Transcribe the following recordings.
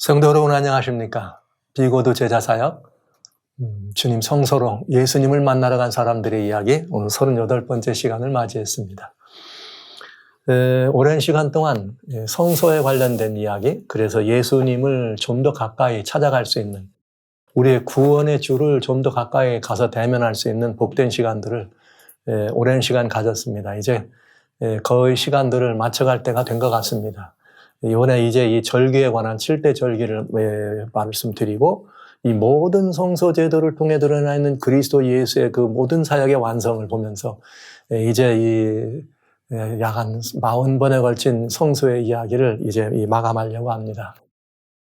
성도 여러분 안녕하십니까? 비고도 제자사역 주님 성소로 예수님을 만나러 간 사람들의 이야기 오늘 38번째 시간을 맞이했습니다. 오랜 시간 동안 성소에 관련된 이야기, 그래서 예수님을 좀 더 가까이 찾아갈 수 있는, 우리의 구원의 주를 좀 더 가까이 가서 대면할 수 있는 복된 시간들을 오랜 시간 가졌습니다. 이제 거의 시간들을 맞춰갈 때가 된 것 같습니다. 이번에 이제 이 절기에 관한 7대 절기를 말씀드리고, 이 모든 성소 제도를 통해 드러나 있는 그리스도 예수의 그 모든 사역의 완성을 보면서 이제 이 약 한 40번에 걸친 성소의 이야기를 이제 마감하려고 합니다.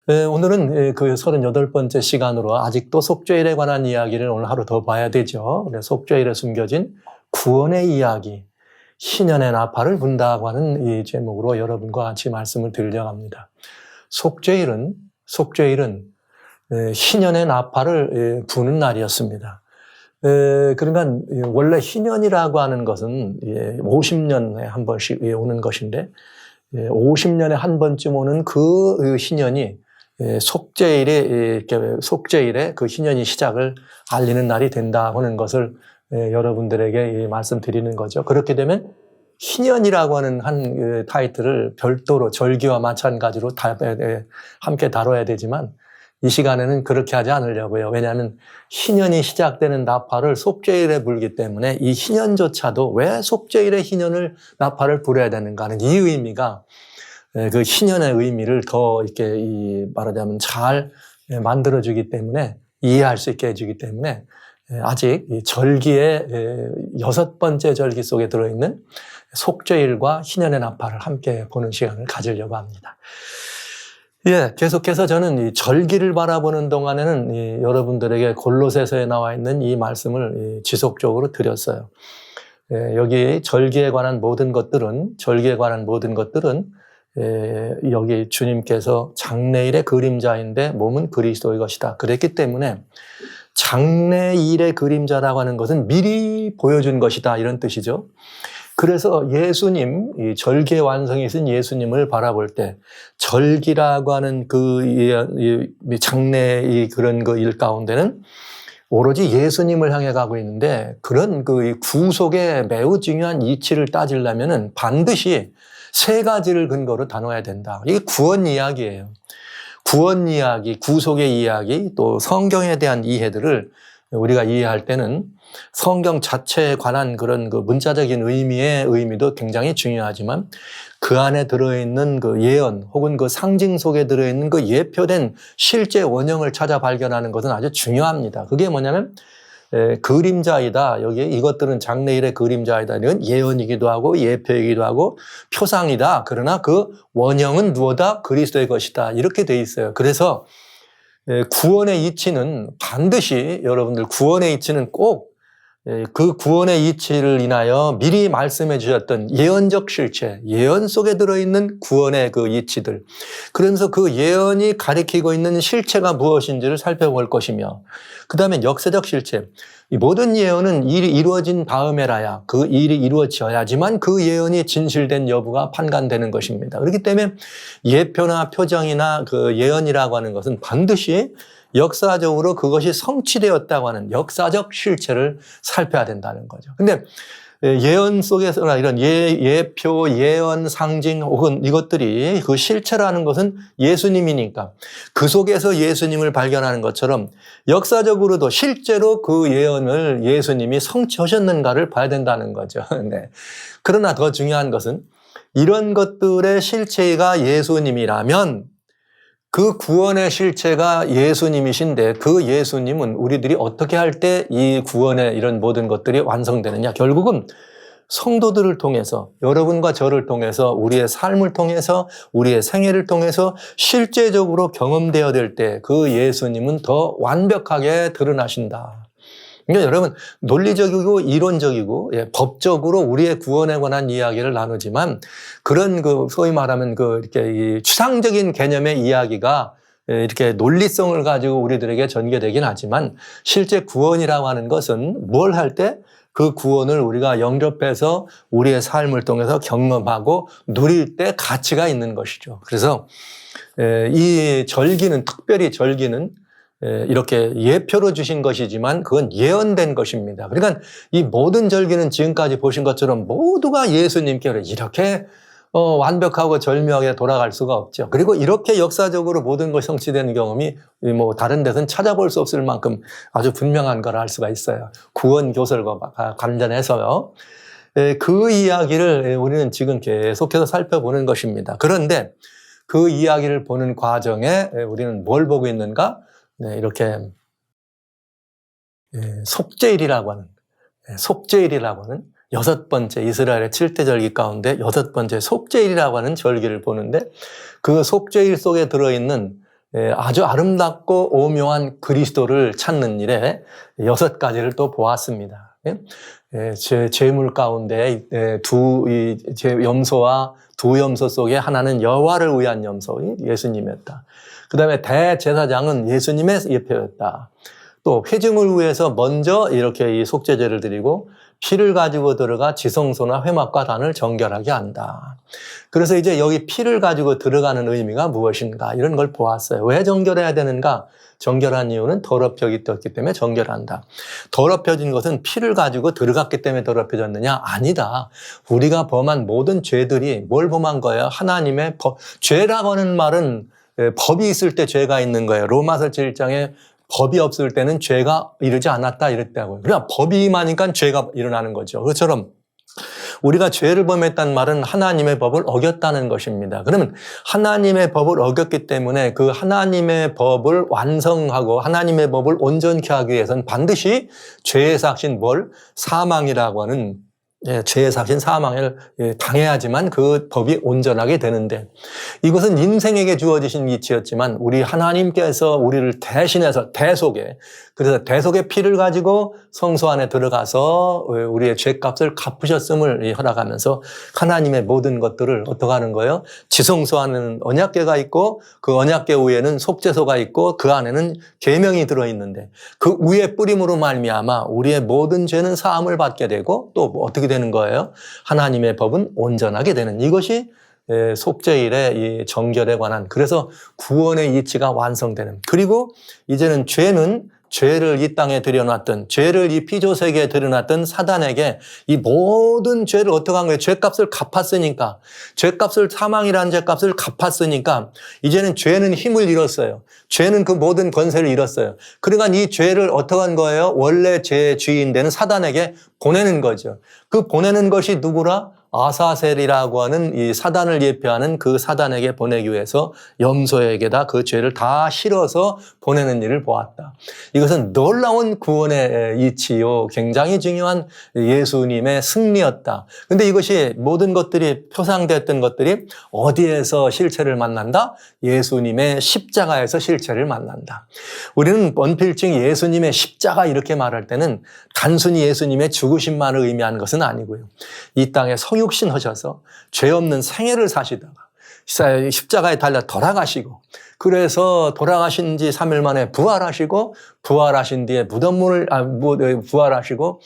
오늘은 그 38번째 시간으로 아직도 속죄일에 관한 이야기를 오늘 하루 더 봐야 되죠. 속죄일에 숨겨진 구원의 이야기, 희년의 나팔을 분다고 하는 이 제목으로 여러분과 같이 말씀을 드리려고 합니다. 속죄일은 희년의 나팔을 부는 날이었습니다. 그러면 원래 희년이라고 하는 것은 50년에 한 번씩 오는 것인데, 50년에 한 번쯤 오는 그 희년이 속죄일에 그 희년이 시작을 알리는 날이 된다고 하는 것을 여러분들에게 말씀드리는 거죠. 그렇게 되면 희년이라고 하는 한 타이틀을 별도로 절기와 마찬가지로 함께 다뤄야 되지만, 이 시간에는 그렇게 하지 않으려고요. 왜냐하면 희년이 시작되는 나팔을 속죄일에 불기 때문에 이 희년조차도 왜 속죄일에 희년을 나팔을 불어야 되는가 하는 이 의미가, 그 희년의 의미를 더 이렇게 말하자면 잘 만들어주기 때문에, 이해할 수 있게 해주기 때문에 아직 이 절기의 6번째 절기 속에 들어있는 속죄일과 희년의 나팔을 함께 보는 시간을 가지려고 합니다. 계속해서 저는 이 절기를 바라보는 동안에는 여러분들에게 골로새서에 나와 있는 이 말씀을 지속적으로 드렸어요. 여기 절기에 관한 모든 것들은 여기 주님께서 장래일의 그림자인데 몸은 그리스도의 것이다. 그랬기 때문에 장래일의 그림자라고 하는 것은 미리 보여준 것이다, 이런 뜻이죠. 그래서 예수님, 이 절기의 완성이신 예수님을 바라볼 때 절기라고 하는 그 장래의 그런 그 일 가운데는 오로지 예수님을 향해 가고 있는데, 그런 그 구속의 매우 중요한 이치를 따지려면은 반드시 세 가지를 근거로 다뤄야 된다. 이게 구원 이야기예요. 구원 이야기, 구속의 이야기, 또 성경에 대한 이해들을 우리가 이해할 때는 성경 자체에 관한 그런 그 문자적인 의미도 굉장히 중요하지만, 그 안에 들어있는 그 예언 혹은 그 상징 속에 들어있는 그 예표된 실제 원형을 찾아 발견하는 것은 아주 중요합니다. 그게 뭐냐면 그림자이다. 여기 이것들은 장래일의 그림자이다. 이건 예언이기도 하고 예표이기도 하고 표상이다. 그러나 그 원형은 무엇이다? 그리스도의 것이다. 이렇게 돼 있어요. 그래서 구원의 이치는 반드시, 여러분들 구원의 이치는 꼭 그 구원의 이치를 인하여 미리 말씀해 주셨던 예언적 실체, 예언 속에 들어있는 구원의 그 이치들, 그러면서 그 예언이 가리키고 있는 실체가 무엇인지를 살펴볼 것이며, 그 다음에 역사적 실체, 이 모든 예언은 일이 이루어진 다음에라야, 그 일이 이루어져야지만 그 예언이 진실된 여부가 판단되는 것입니다. 그렇기 때문에 예표나 표정이나 그 예언이라고 하는 것은 반드시 역사적으로 그것이 성취되었다고 하는 역사적 실체를 살펴야 된다는 거죠. 근데 예언 속에서나 이런 예표, 예언, 상징 혹은 이것들이 그 실체라는 것은 예수님이니까 그 속에서 예수님을 발견하는 것처럼 역사적으로도 실제로 그 예언을 예수님이 성취하셨는가를 봐야 된다는 거죠. 네. 그러나 더 중요한 것은 이런 것들의 실체가 예수님이라면 그 구원의 실체가 예수님이신데, 그 예수님은 우리들이 어떻게 할 때 이 구원의 이런 모든 것들이 완성되느냐? 결국은 성도들을 통해서, 여러분과 저를 통해서, 우리의 삶을 통해서, 우리의 생애를 통해서 실제적으로 경험되어야 될 때 그 예수님은 더 완벽하게 드러나신다. 그러니까 여러분, 논리적이고 이론적이고 법적으로 우리의 구원에 관한 이야기를 나누지만, 그런 그 소위 말하면 그 이렇게 이 추상적인 개념의 이야기가 이렇게 논리성을 가지고 우리들에게 전개되긴 하지만, 실제 구원이라고 하는 것은 뭘 할 때 그 구원을 우리가 영접해서 우리의 삶을 통해서 경험하고 누릴 때 가치가 있는 것이죠. 그래서 이 절기는, 특별히 절기는 이렇게 예표로 주신 것이지만 그건 예언된 것입니다. 그러니까 이 모든 절기는 지금까지 보신 것처럼 모두가 예수님께 이렇게 완벽하고 절묘하게 돌아갈 수가 없죠. 그리고 이렇게 역사적으로 모든 것이 성취되는 경험이 뭐 다른 데서는 찾아볼 수 없을 만큼 아주 분명한 걸 알 수가 있어요. 구원 교설과 관련해서요. 그 이야기를 우리는 지금 계속해서 살펴보는 것입니다. 그런데 그 이야기를 보는 과정에 우리는 뭘 보고 있는가? 이렇게 속죄일이라고 하는 여섯 번째 이스라엘의 7대 절기 가운데 여섯 번째 속죄일이라고 하는 절기를 보는데 그 속죄일 속에 들어있는 아주 아름답고 오묘한 그리스도를 찾는 일에 여섯 가지를 또 보았습니다. 제물 가운데 염소와 두 염소 속에 하나는 여호와를 위한 염소, 예수님이었다. 그 다음에 대제사장은 예수님의 예표였다. 또 회중을 위해서 먼저 이렇게 이 속죄제를 드리고 피를 가지고 들어가 지성소나 회막과 단을 정결하게 한다. 그래서 이제 여기 피를 가지고 들어가는 의미가 무엇인가 이런 걸 보았어요. 왜 정결해야 되는가? 정결한 이유는 더럽혀졌기 때문에 정결한다. 더럽혀진 것은 피를 가지고 들어갔기 때문에 더럽혀졌느냐? 아니다. 우리가 범한 모든 죄들이 뭘 범한 거예요? 하나님의 법. 죄라고 하는 말은 법이 있을 때 죄가 있는 거예요. 로마서 7장에 법이 없을 때는 죄가 이르지 않았다 이랬다고요. 그러니까 법이 임하니까 죄가 일어나는 거죠. 그것처럼 우리가 죄를 범했다는 말은 하나님의 법을 어겼다는 것입니다. 그러면 하나님의 법을 어겼기 때문에 그 하나님의 법을 완성하고 하나님의 법을 온전케 하기 위해서는 반드시 죄의 삭신 사망이라고 하는 죄의 삭신 사망을 당해야지만 그 법이 온전하게 되는데 이것은 인생에게 주어지신 이치였지만 우리 하나님께서 우리를 대신해서 그래서 대속의 피를 가지고 성소 안에 들어가서 우리의 죄값을 갚으셨음을 허락하면서 하나님의 모든 것들을 어떻게 하는 거예요? 지성소 안에는 언약궤가 있고 그 언약궤 위에는 속죄소가 있고 그 안에는 계명이 들어있는데 그 위에 뿌림으로 말미암아 우리의 모든 죄는 사함을 받게 되고 또 어떻게 되는 거예요? 하나님의 법은 온전하게 되는 이것이 속죄일의 이 정결에 관한 그래서 구원의 이치가 완성되는 그리고 이제는 죄를 이 땅에 들여놨던 죄를 이 피조세계에 들여놨던 사단에게 이 모든 죄를 어떻게 한 거예요? 죄값을 갚았으니까 사망이라는 죄값을 갚았으니까 이제는 죄는 힘을 잃었어요. 죄는 그 모든 권세를 잃었어요. 그러니까 이 죄를 어떻게 한 거예요? 원래 죄의 주인 되는 사단에게 보내는 거죠. 그 보내는 것이 누구라? 아사셀이라고 하는 이 사단을 예표하는 그 사단에게 보내기 위해서 염소에게다 그 죄를 다 실어서 보내는 일을 보았다. 이것은 놀라운 구원의 이치요. 굉장히 중요한 예수님의 승리였다. 근데 이것이 모든 것들이 표상됐던 것들이 어디에서 실체를 만난다? 예수님의 십자가에서 실체를 만난다. 우리는 원필칭 예수님의 십자가 이렇게 말할 때는 단순히 예수님의 죽으심만을 의미하는 것은 아니고요. 이 땅에 성육신 하셔서 죄 없는 생애를 사시다가 십자가에 달려 돌아가시고 그래서 돌아가신 지 3일 만에 부활하신 뒤에 부활하시고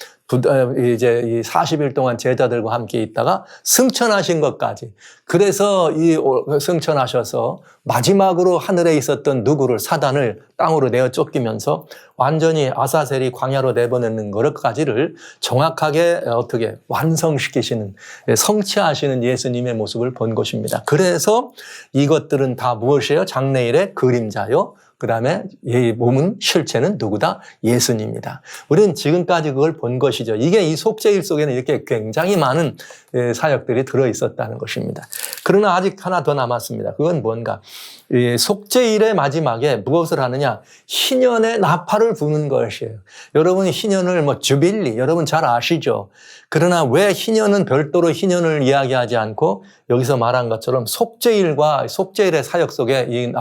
이제 이 40일 동안 제자들과 함께 있다가 승천하신 것까지. 그래서 승천하셔서 마지막으로 하늘에 있었던 사단을 땅으로 내어 쫓기면서 완전히 아사셀이 광야로 내보내는 것까지를 정확하게 어떻게 완성시키시는, 성취하시는 예수님의 모습을 본 것입니다. 그래서 이것들은 다 무엇이에요? 장래일의 그림자요. 그 다음에 이 몸은 실체는 누구다? 예수님이다. 우리는 지금까지 그걸 본 것이죠. 이게 이 속죄일 속에는 이렇게 굉장히 많은 사역들이 들어있었다는 것입니다. 그러나 아직 하나 더 남았습니다. 그건 뭔가? 속죄일의 마지막에 무엇을 하느냐? 희년의 나팔을 부는 것이에요. 여러분이 희년을 주빌리, 여러분 잘 아시죠? 그러나 왜 희년은 별도로 희년을 이야기하지 않고 여기서 말한 것처럼 속죄일과 속죄일의 사역 속에 이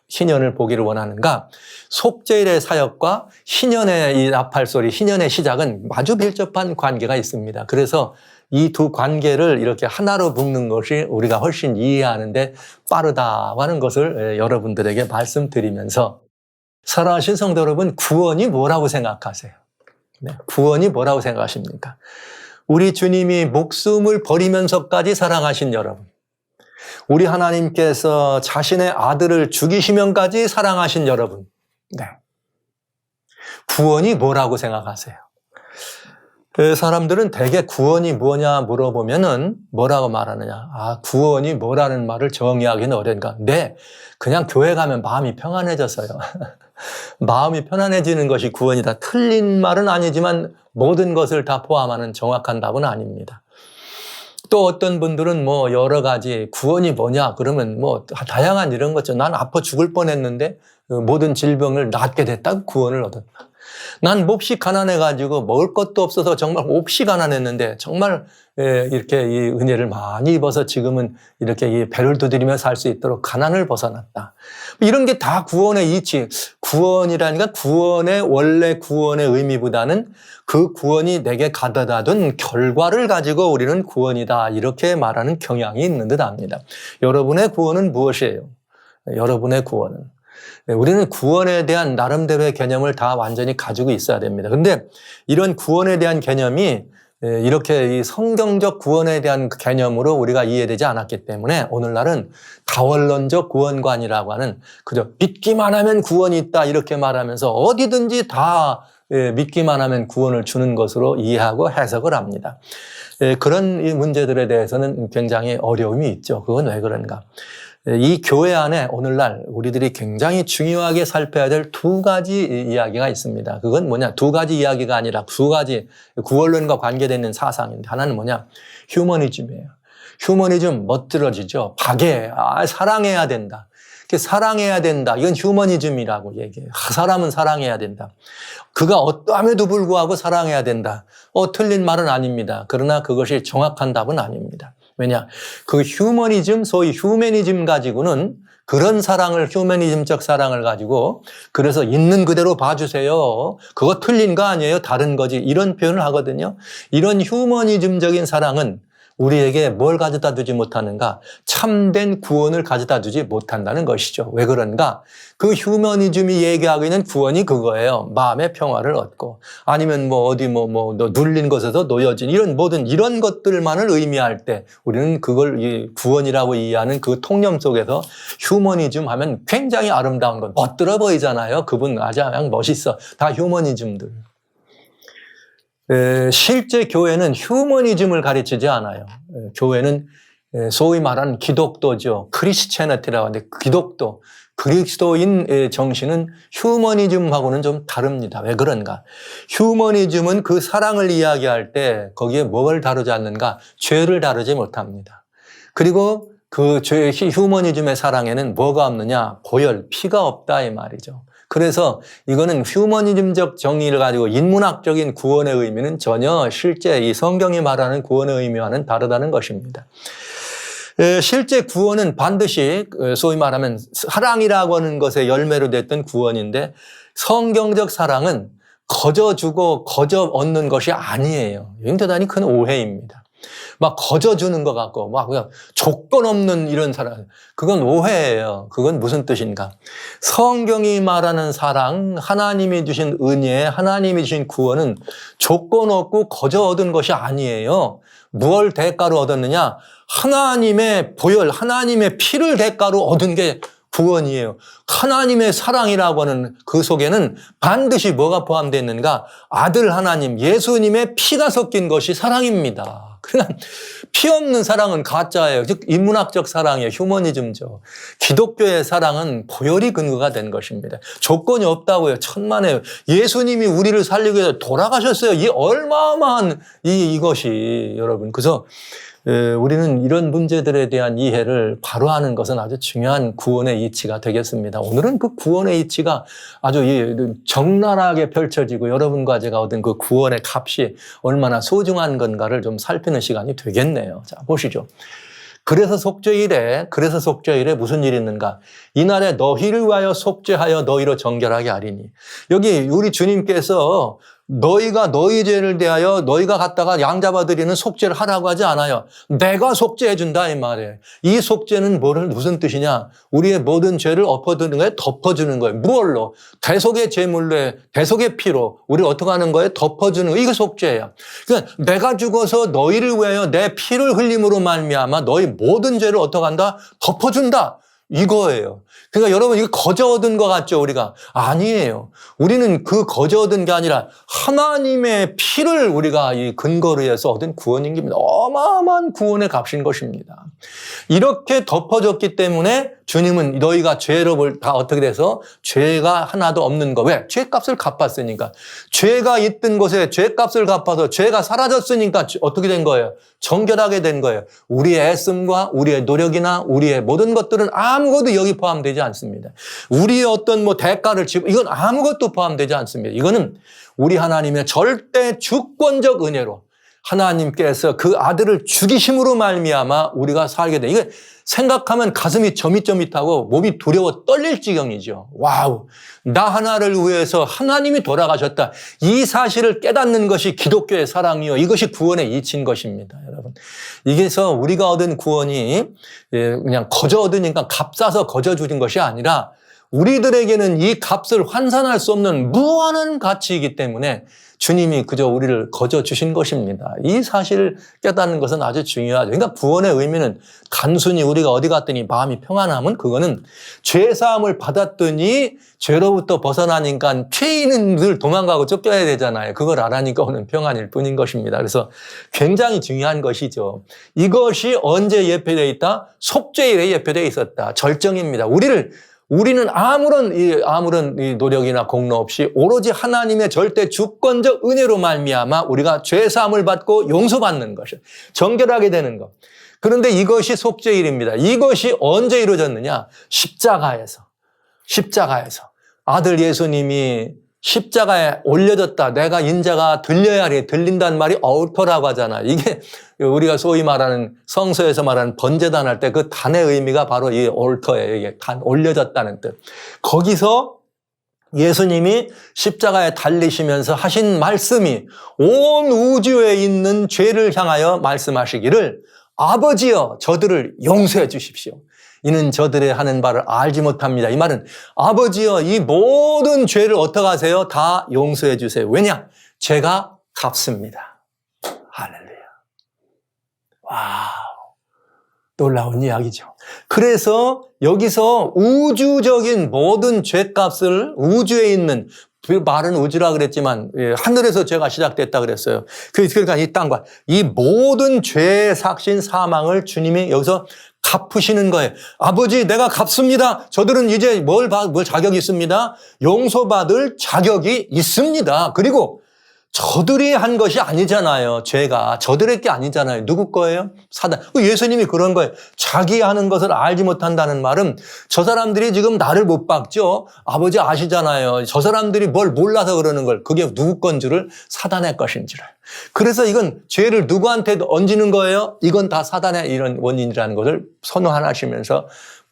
희년을 보기를 원하는가? 속죄일의 사역과 희년의 이 나팔 소리, 희년의 시작은 아주 밀접한 관계가 있습니다. 그래서 이 두 관계를 이렇게 하나로 묶는 것이 우리가 훨씬 이해하는데 빠르다고 하는 것을 여러분들에게 말씀드리면서 사랑하신 성도 여러분, 구원이 뭐라고 생각하세요? 네. 구원이 뭐라고 생각하십니까? 우리 주님이 목숨을 버리면서까지 사랑하신 여러분. 우리 하나님께서 자신의 아들을 죽이시면까지 사랑하신 여러분. 네. 구원이 뭐라고 생각하세요? 그 사람들은 대개 구원이 뭐냐 물어보면은 뭐라고 말하느냐. 아, 구원이 뭐라는 말을 정의하기는 어려우니까. 네, 그냥 교회 가면 마음이 평안해졌어요. 마음이 편안해지는 것이 구원이다. 틀린 말은 아니지만 모든 것을 다 포함하는 정확한 답은 아닙니다. 또 어떤 분들은 뭐 여러 가지 구원이 뭐냐 그러면 뭐 다양한 이런 거죠. 난 아파 죽을 뻔했는데 모든 질병을 낫게 됐다고 구원을 얻었다. 난 몹시 가난해가지고 먹을 것도 없어서 정말 몹시 가난했는데 정말 이렇게 이 은혜를 많이 입어서 지금은 이렇게 이 배를 두드리며 살 수 있도록 가난을 벗어났다. 이런 게 다 구원의 이치. 구원이라니까 구원의 원래 구원의 의미보다는 그 구원이 내게 가져다 둔 결과를 가지고 우리는 구원이다. 이렇게 말하는 경향이 있는 듯 합니다. 여러분의 구원은 무엇이에요? 여러분의 구원은. 우리는 구원에 대한 나름대로의 개념을 다 완전히 가지고 있어야 됩니다. 그런데 이런 구원에 대한 개념이 이렇게 이 성경적 구원에 대한 개념으로 우리가 이해되지 않았기 때문에 오늘날은 다원론적 구원관이라고 하는 그저 믿기만 하면 구원이 있다 이렇게 말하면서 어디든지 다 믿기만 하면 구원을 주는 것으로 이해하고 해석을 합니다. 그런 이 문제들에 대해서는 굉장히 어려움이 있죠. 그건 왜 그런가? 이 교회 안에 오늘날 우리들이 굉장히 중요하게 살펴야 될 두 가지 이야기가 있습니다. 그건 뭐냐? 두 가지 이야기가 아니라 두 가지 구원론과 관계되는 사상인데 하나는 뭐냐? 휴머니즘이에요. 휴머니즘 멋들어지죠. 박해, 사랑해야 된다. 사랑해야 된다. 이건 휴머니즘이라고 얘기해요. 사람은 사랑해야 된다. 그가 어떠함에도 불구하고 사랑해야 된다. 틀린 말은 아닙니다. 그러나 그것이 정확한 답은 아닙니다. 왜냐? 그 휴머니즘, 소위 휴메니즘 가지고는 그런 사랑을, 휴머니즘적 사랑을 가지고 그래서 있는 그대로 봐주세요. 그거 틀린 거 아니에요? 다른 거지. 이런 표현을 하거든요. 이런 휴머니즘적인 사랑은 우리에게 뭘 가져다 주지 못하는가? 참된 구원을 가져다 주지 못한다는 것이죠. 왜 그런가? 그 휴머니즘이 얘기하고 있는 구원이 그거예요. 마음의 평화를 얻고 아니면 뭐 어디 눌린 것에서 놓여진 이런 모든 이런 것들만을 의미할 때 우리는 그걸 구원이라고 이해하는 그 통념 속에서 휴머니즘 하면 굉장히 아름다운 것, 멋들어 보이잖아요. 그분 아주 그냥 멋있어. 다 휴머니즘들. 실제 교회는 휴머니즘을 가르치지 않아요. 교회는 소위 말하는 기독도죠. 크리스체너티라고 하는데 기독도, 그리스도인 정신은 휴머니즘하고는 좀 다릅니다. 왜 그런가? 휴머니즘은 그 사랑을 이야기할 때 거기에 뭘 다루지 않는가? 죄를 다루지 못합니다. 그리고 그 휴머니즘의 사랑에는 뭐가 없느냐? 보혈, 피가 없다 이 말이죠. 그래서 이거는 휴머니즘적 정의를 가지고 인문학적인 구원의 의미는 전혀 실제 이 성경이 말하는 구원의 의미와는 다르다는 것입니다. 실제 구원은 반드시 소위 말하면 사랑이라고 하는 것의 열매로 됐던 구원인데 성경적 사랑은 거저 주고 거저 얻는 것이 아니에요. 이건 대단히 큰 오해입니다. 막 거저 주는 것 같고 막 그냥 조건 없는 이런 사랑, 그건 오해예요. 그건 무슨 뜻인가? 성경이 말하는 사랑, 하나님이 주신 은혜, 하나님이 주신 구원은 조건 없고 거저 얻은 것이 아니에요. 무엇을 대가로 얻었느냐? 하나님의 보혈, 하나님의 피를 대가로 얻은 게 구원이에요. 하나님의 사랑이라고 하는 그 속에는 반드시 뭐가 포함되어 있는가? 아들 하나님, 예수님의 피가 섞인 것이 사랑입니다. 그냥 피 없는 사랑은 가짜예요. 즉 인문학적 사랑이에요. 휴머니즘죠. 기독교의 사랑은 보혈이 근거가 된 것입니다. 조건이 없다고요. 천만에요. 예수님이 우리를 살리기 위해서 돌아가셨어요. 이 어마어마한 이것이 여러분. 그래서 우리는 이런 문제들에 대한 이해를 바로 하는 것은 아주 중요한 구원의 이치가 되겠습니다. 오늘은 그 구원의 이치가 아주 적나라하게 펼쳐지고 여러분과 제가 얻은 그 구원의 값이 얼마나 소중한 건가를 좀 살피는 시간이 되겠네요. 자, 보시죠. 그래서 속죄일에 무슨 일이 있는가? 이날에 너희를 위하여 속죄하여 너희로 정결하게 하리니. 여기 우리 주님께서 너희가 너희 죄를 대하여 너희가 갖다가 양잡아드리는 속죄를 하라고 하지 않아요. 내가 속죄해준다 이 말이에요. 이 속죄는 무슨 뜻이냐? 우리의 모든 죄를 엎어두는 거예요. 덮어주는 거예요. 무얼로? 대속의 제물로, 대속의 피로 우리를 어떻게 하는 거예요? 덮어주는 거예요. 이게 속죄예요. 그러니까 내가 죽어서 너희를 위하여 내 피를 흘림으로 말미암아 너희 모든 죄를 어떻게 한다? 덮어준다. 이거예요. 그러니까 여러분 이거 거저 얻은 것 같죠 우리가? 아니에요. 우리는 그 거저 얻은 게 아니라 하나님의 피를 우리가 이 근거로 해서 얻은 구원인 겁니다. 어마어마한 구원의 값인 것입니다. 이렇게 덮어졌기 때문에 주님은 너희가 죄를 다 어떻게 돼서 죄가 하나도 없는 거. 왜? 죄값을 갚았으니까. 죄가 있던 곳에 죄값을 갚아서 죄가 사라졌으니까 어떻게 된 거예요? 정결하게 된 거예요. 우리의 애씀과 우리의 노력이나 우리의 모든 것들은 아무것도 여기 포함되지 않습니다. 우리의 어떤 대가를 지불, 이건 아무것도 포함되지 않습니다. 이거는 우리 하나님의 절대 주권적 은혜로 하나님께서 그 아들을 죽이심으로 말미암아 우리가 살게 돼. 이게 생각하면 가슴이 저밋저밋하고 몸이 두려워 떨릴 지경이죠. 와우, 나 하나를 위해서 하나님이 돌아가셨다. 이 사실을 깨닫는 것이 기독교의 사랑이요. 이것이 구원의 이치인 것입니다, 여러분. 이게서 우리가 얻은 구원이 그냥 거저 얻으니까 값싸서 거저 주신 것이 아니라 우리들에게는 이 값을 환산할 수 없는 무한한 가치이기 때문에 주님이 그저 우리를 거저 주신 것입니다. 이 사실을 깨닫는 것은 아주 중요하죠. 그러니까 구원의 의미는 단순히 우리가 어디 갔더니 마음이 평안함은 그거는 죄사함을 받았더니 죄로부터 벗어나니까 죄인은 늘 도망가고 쫓겨야 되잖아요. 그걸 알아니까 오는 평안일 뿐인 것입니다. 그래서 굉장히 중요한 것이죠. 이것이 언제 예표되어 있다? 속죄일에 예표되어 있었다. 절정입니다. 우리는 아무런 이 노력이나 공로 없이 오로지 하나님의 절대 주권적 은혜로 말미암아 우리가 죄 사함을 받고 용서받는 것이에요. 정결하게 되는 것. 그런데 이것이 속죄일입니다. 이것이 언제 이루어졌느냐? 십자가에서 아들 예수님이 십자가에 올려졌다. 내가 인자가 들려야 하리. 들린다는 말이 얼터라고 하잖아요. 이게 우리가 소위 말하는 성서에서 말하는 번제단 할 때 그 단의 의미가 바로 이 얼터예요. 이게 단 올려졌다는 뜻. 거기서 예수님이 십자가에 달리시면서 하신 말씀이 온 우주에 있는 죄를 향하여 말씀하시기를 아버지여 저들을 용서해 주십시오. 이는 저들의 하는 바를 알지 못합니다. 이 말은 아버지여 이 모든 죄를 어떻게 하세요? 다 용서해 주세요. 왜냐? 죄가 값습니다. 할렐루야. 와우. 놀라운 이야기죠. 그래서 여기서 우주적인 모든 죄값을 우주에 있는 말은 우주라 그랬지만 하늘에서 죄가 시작됐다 그랬어요. 그러니까 이 땅과 이 모든 죄의 삭신 사망을 주님이 여기서 갚으시는 거예요. 아버지 내가 갚습니다. 저들은 이제 뭘 자격이 있습니다. 용서받을 자격이 있습니다. 그리고 저들이 한 것이 아니잖아요. 죄가 저들의 게 아니잖아요. 누구 거예요? 사단. 예수님이 그런 거예요. 자기 하는 것을 알지 못한다는 말은 저 사람들이 지금 나를 못 박죠. 아버지 아시잖아요. 저 사람들이 뭘 몰라서 그러는 걸. 그게 누구 건 줄을 사단의 것인지를. 그래서 이건 죄를 누구한테 얹는 거예요? 이건 다 사단의 이런 원인이라는 것을 선언하시면서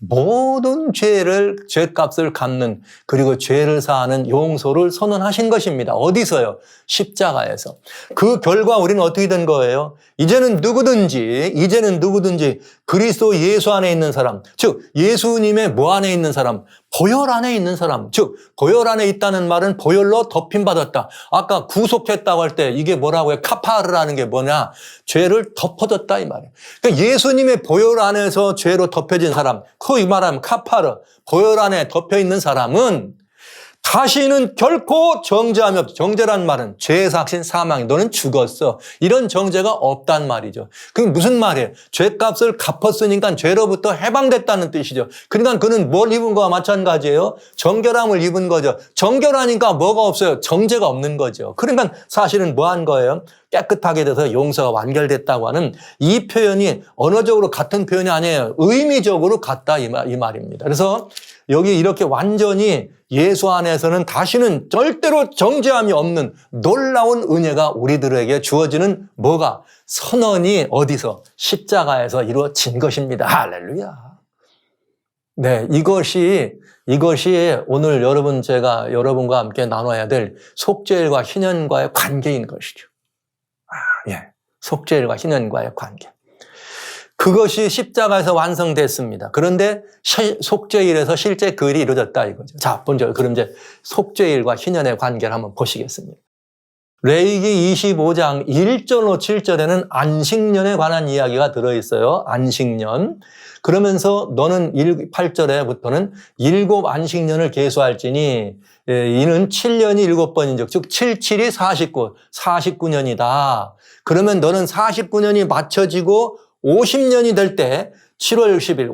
모든 죄값을 갚는 그리고 죄를 사하는 용서를 선언하신 것입니다. 어디서요? 십자가에서. 그 결과 우리는 어떻게 된 거예요? 이제는 누구든지 그리스도 예수 안에 있는 사람, 즉 예수님의 뭐 안에 있는 사람? 보혈 안에 있는 사람, 즉 보혈 안에 있다는 말은 보혈로 덮임받았다. 아까 구속했다고 할 때 이게 뭐라고 해요? 카파르라는 게 뭐냐? 죄를 덮어줬다 이 말이에요. 그러니까 예수님의 보혈 안에서 죄로 덮여진 사람, 이 말하면 카파르, 보혈 안에 덮여 있는 사람은 다시는 결코 정죄함이 없죠. 정죄란 말은 죄의 삭신 사망이 너는 죽었어. 이런 정죄가 없단 말이죠. 그게 무슨 말이에요? 죄값을 갚았으니까 죄로부터 해방됐다는 뜻이죠. 그러니까 그는 뭘 입은 거와 마찬가지예요. 정결함을 입은 거죠. 정결하니까 뭐가 없어요? 정죄가 없는 거죠. 그러니까 사실은 뭐 한 거예요? 깨끗하게 돼서 용서가 완결됐다고 하는 이 표현이 언어적으로 같은 표현이 아니에요. 의미적으로 같다 이 말입니다. 그래서 여기 이렇게 완전히 예수 안에서는 다시는 절대로 정죄함이 없는 놀라운 은혜가 우리들에게 주어지는 뭐가? 선언이 어디서? 십자가에서 이루어진 것입니다. 할렐루야. 네, 이것이 오늘 제가 여러분과 함께 나눠야 될 속죄일과 희년과의 관계인 것이죠. 예. 속죄일과 희년과의 관계. 그것이 십자가에서 완성됐습니다. 그런데 속죄일에서 실제 그 일이 이루어졌다 이거죠. 자, 먼저 그럼 이제 속죄일과 희년의 관계를 한번 보시겠습니다. 레위기 25장 1절로 7절에는 안식년에 관한 이야기가 들어있어요. 안식년. 그러면서 너는 8절에부터는 7 안식년을 계수할지니 이는 7년이 7번인즉 즉 77이 49년이다. 그러면 너는 49년이 맞춰지고 50년이 될 때 7월 10일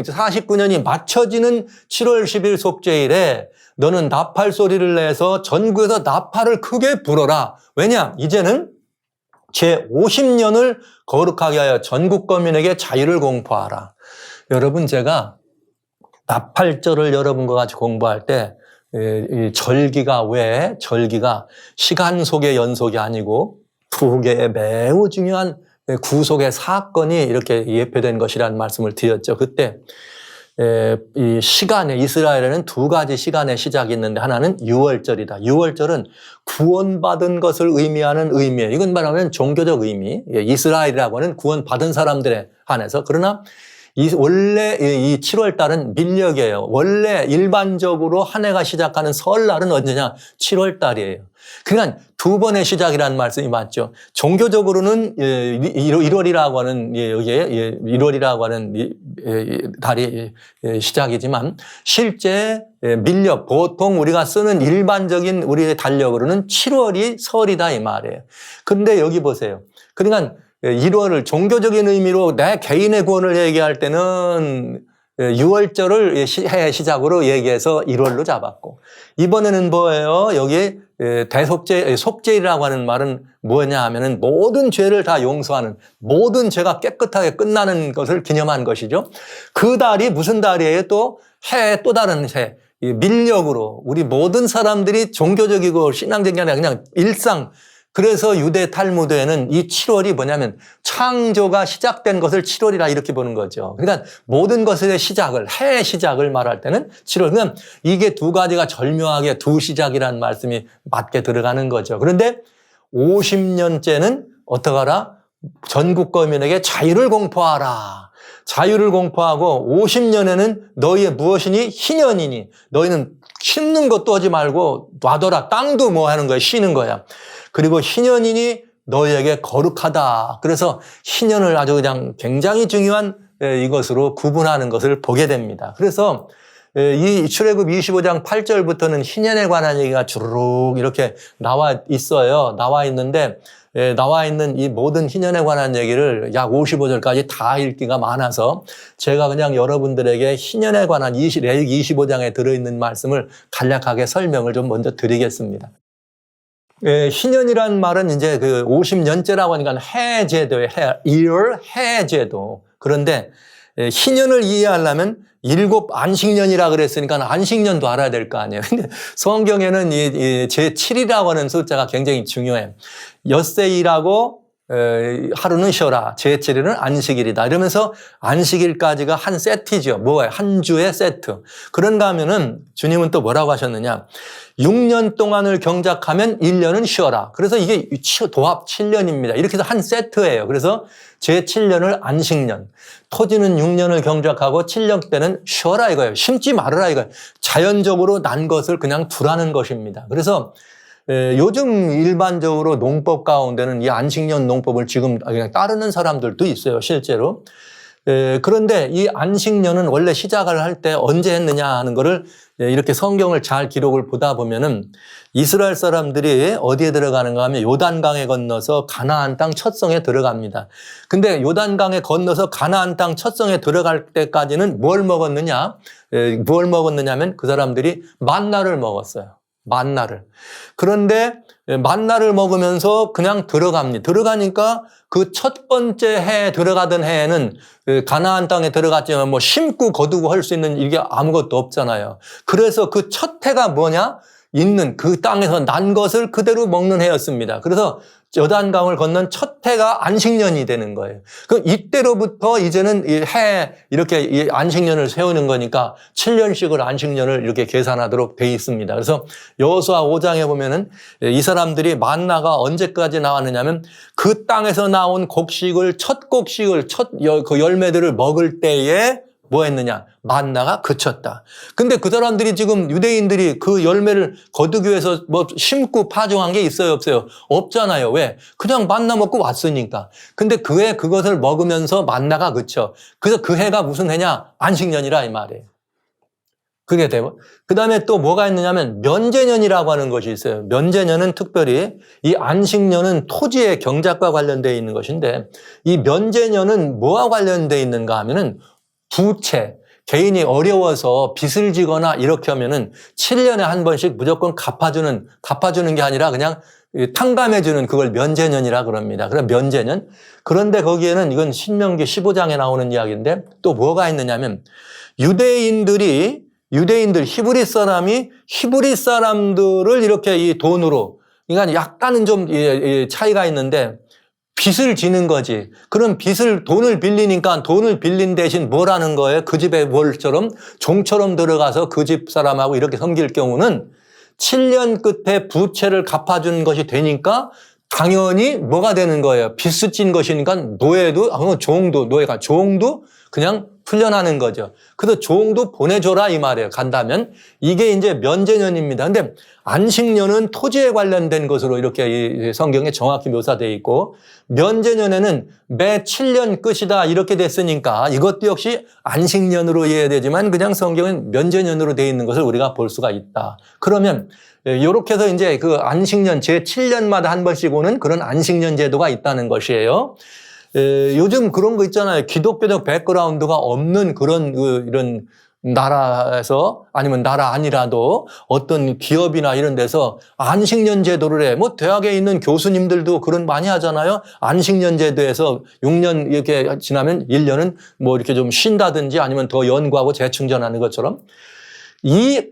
49년이 맞춰지는 7월 10일 속죄일에 너는 나팔 소리를 내서 전국에서 나팔을 크게 불어라. 왜냐? 이제는 제 50년을 거룩하게 하여 전국 거민에게 자유를 공포하라. 여러분, 제가 나팔절을 여러분과 같이 공부할 때 절기가 시간 속의 연속이 아니고 두 개의 매우 중요한 구속의 사건이 이렇게 예표된 것이라는 말씀을 드렸죠. 그때 이 시간에 이스라엘에는 두 가지 시간의 시작이 있는데 하나는 유월절이다. 유월절은 구원받은 것을 의미하는 의미예요. 이건 말하면 종교적 의미. 이스라엘이라고 하는 구원받은 사람들에 한해서. 그러나 원래 이 7월 달은 밀력이에요. 원래 일반적으로 한 해가 시작하는 설날은 언제냐? 7월 달이에요. 그러니까 두 번의 시작이라는 말씀이 맞죠. 종교적으로는 1월이라고 하는 여기에 1월이라고 하는 달이 시작이지만 실제 밀력 보통 우리가 쓰는 일반적인 우리의 달력으로는 7월이 설이다 이 말이에요. 그런데 여기 보세요. 그러니까 1월을 종교적인 의미로 내 개인의 구원을 얘기할 때는 6월절을 해 시작으로 얘기해서 1월로 잡았고 이번에는 뭐예요? 여기 속죄일이라고 하는 말은 뭐냐 하면은 모든 죄를 다 용서하는 모든 죄가 깨끗하게 끝나는 것을 기념한 것이죠. 그 달이 무슨 달이에요? 또 다른 해. 밀력으로 우리 모든 사람들이 종교적이고 신앙적인 게 아니라 그냥 일상 그래서 유대 탈무드에는 이 7월이 뭐냐면 창조가 시작된 것을 7월이라 이렇게 보는 거죠. 그러니까 모든 것의 시작을 해의 시작을 말할 때는 7월. 그냥 이게 두 가지가 절묘하게 두 시작이라는 말씀이 맞게 들어가는 거죠. 그런데 50년째는 어떡하라? 전국 거민에게 자유를 공포하라. 자유를 공포하고 50년에는 너희의 무엇이니? 희년이니. 너희는 심는 것도 하지 말고 놔둬라. 땅도 뭐 하는 거야? 쉬는 거야. 그리고 희년이니 너희에게 거룩하다. 그래서 희년을 아주 그냥 굉장히 중요한 이것으로 구분하는 것을 보게 됩니다. 그래서 이 출애굽 25장 8절부터는 희년에 관한 얘기가 주르륵 이렇게 나와 있어요. 나와 있는데 나와 있는 이 모든 희년에 관한 얘기를 약 55절까지 다 읽기가 많아서 제가 그냥 여러분들에게 희년에 관한 레위기 25장에 들어있는 말씀을 간략하게 설명을 좀 먼저 드리겠습니다. 희년이란 말은 이제 그 50년째라고 하니까 해제도예요. 해제도. 그런데 희년을 이해하려면 7 안식년이라 그랬으니까 안식년도 알아야 될 거 아니에요. 근데 성경에는 이 제7이라고 하는 숫자가 굉장히 중요해요. 엿새일하고 하루는 쉬어라. 제7일은 안식일이다. 이러면서 안식일까지가 한 세트죠. 뭐예요? 한 주의 세트. 그런가 하면은 주님은 또 뭐라고 하셨느냐. 6년 동안을 경작하면 1년은 쉬어라. 그래서 이게 도합 7년입니다. 이렇게 해서 한 세트예요. 그래서 제7년을 안식년. 토지는 6년을 경작하고 7년 때는 쉬어라 이거예요. 심지 말아라 이거예요. 자연적으로 난 것을 그냥 두라는 것입니다. 그래서 요즘 일반적으로 농법 가운데는 이 안식년 농법을 지금 그냥 따르는 사람들도 있어요, 실제로. 그런데 이 안식년은 원래 시작을 할 때 언제 했느냐 하는 거를 이렇게 성경을 잘 기록을 보다 보면은 이스라엘 사람들이 어디에 들어가는가 하면 요단강에 건너서 가나안 땅 첫 성에 들어갑니다. 근데 요단강에 건너서 가나안 땅 첫 성에 들어갈 때까지는 뭘 먹었느냐? 뭘 먹었느냐면 그 사람들이 만나를 먹었어요. 만나를. 그런데 만나를 먹으면서 그냥 들어갑니다. 들어가니까 그 첫 번째 해에 들어가던 해에는 가나안 땅에 들어갔지만 뭐 심고 거두고 할 수 있는 이게 아무것도 없잖아요. 그래서 그 첫 해가 뭐냐? 있는 그 땅에서 난 것을 그대로 먹는 해였습니다. 그래서 요단강을 건넌 첫 해가 안식년이 되는 거예요. 그럼 이때로부터 이제는 이 해 이렇게 이 안식년을 세우는 거니까 7년씩을 안식년을 이렇게 계산하도록 돼 있습니다. 그래서 여호수아 5장에 보면은 이 사람들이 만나가 언제까지 나왔느냐면 그 땅에서 나온 곡식을 첫 그 열매들을 먹을 때에 뭐 했느냐? 만나가 그쳤다. 근데 그 사람들이 지금 유대인들이 그 열매를 거두기 위해서 뭐 심고 파종한 게 있어요, 없어요? 없잖아요. 왜? 그냥 만나 먹고 왔으니까. 근데 그 해 그것을 먹으면서 만나가 그쳐. 그래서 그 해가 무슨 해냐? 안식년이라 이 말이에요. 그게 되고. 그 다음에 또 뭐가 있느냐면 면제년이라고 하는 것이 있어요. 면제년은 특별히 이 안식년은 토지의 경작과 관련되어 있는 것인데 이 면제년은 뭐와 관련되어 있는가 하면은 부채, 개인이 어려워서 빚을 지거나 이렇게 하면은 7년에 한 번씩 무조건 갚아주는 게 아니라 그냥 탕감해주는 그걸 면제년이라 그럽니다. 그럼 면제년. 그런데 거기에는 이건 신명기 15장에 나오는 이야기인데 또 뭐가 있느냐면 히브리 사람들을 이렇게 이 돈으로, 그러니까 약간은 좀 차이가 있는데 빚을 지는 거지. 그럼 돈을 빌리니까 돈을 빌린 대신 뭘 하는 거예요? 그 집에 종처럼 들어가서 그 집 사람하고 이렇게 섬길 경우는 7년 끝에 부채를 갚아주는 것이 되니까 당연히 뭐가 되는 거예요? 빚을 진 것이니까 종도 그냥 풀려나는 거죠. 그래서 종도 보내줘라 이 말이에요. 간다면 이게 이제 면제년입니다. 근데 안식년은 토지에 관련된 것으로 이렇게 이 성경에 정확히 묘사되어 있고 면제년에는 매 7년 끝이다 이렇게 됐으니까 이것도 역시 안식년으로 이해해야 되지만 그냥 성경은 면제년으로 되어 있는 것을 우리가 볼 수가 있다. 그러면 이렇게 해서 이제 그 안식년 제 7년마다 한 번씩 오는 그런 안식년 제도가 있다는 것이에요. 요즘 그런 거 있잖아요. 기독교적 백그라운드가 없는 그런 이런 나라에서 아니면 나라 아니라도 어떤 기업이나 이런 데서 안식년 제도를 해. 뭐 대학에 있는 교수님들도 그런 많이 하잖아요. 안식년 제도에서 6년 이렇게 지나면 1년은 뭐 이렇게 좀 쉰다든지 아니면 더 연구하고 재충전하는 것처럼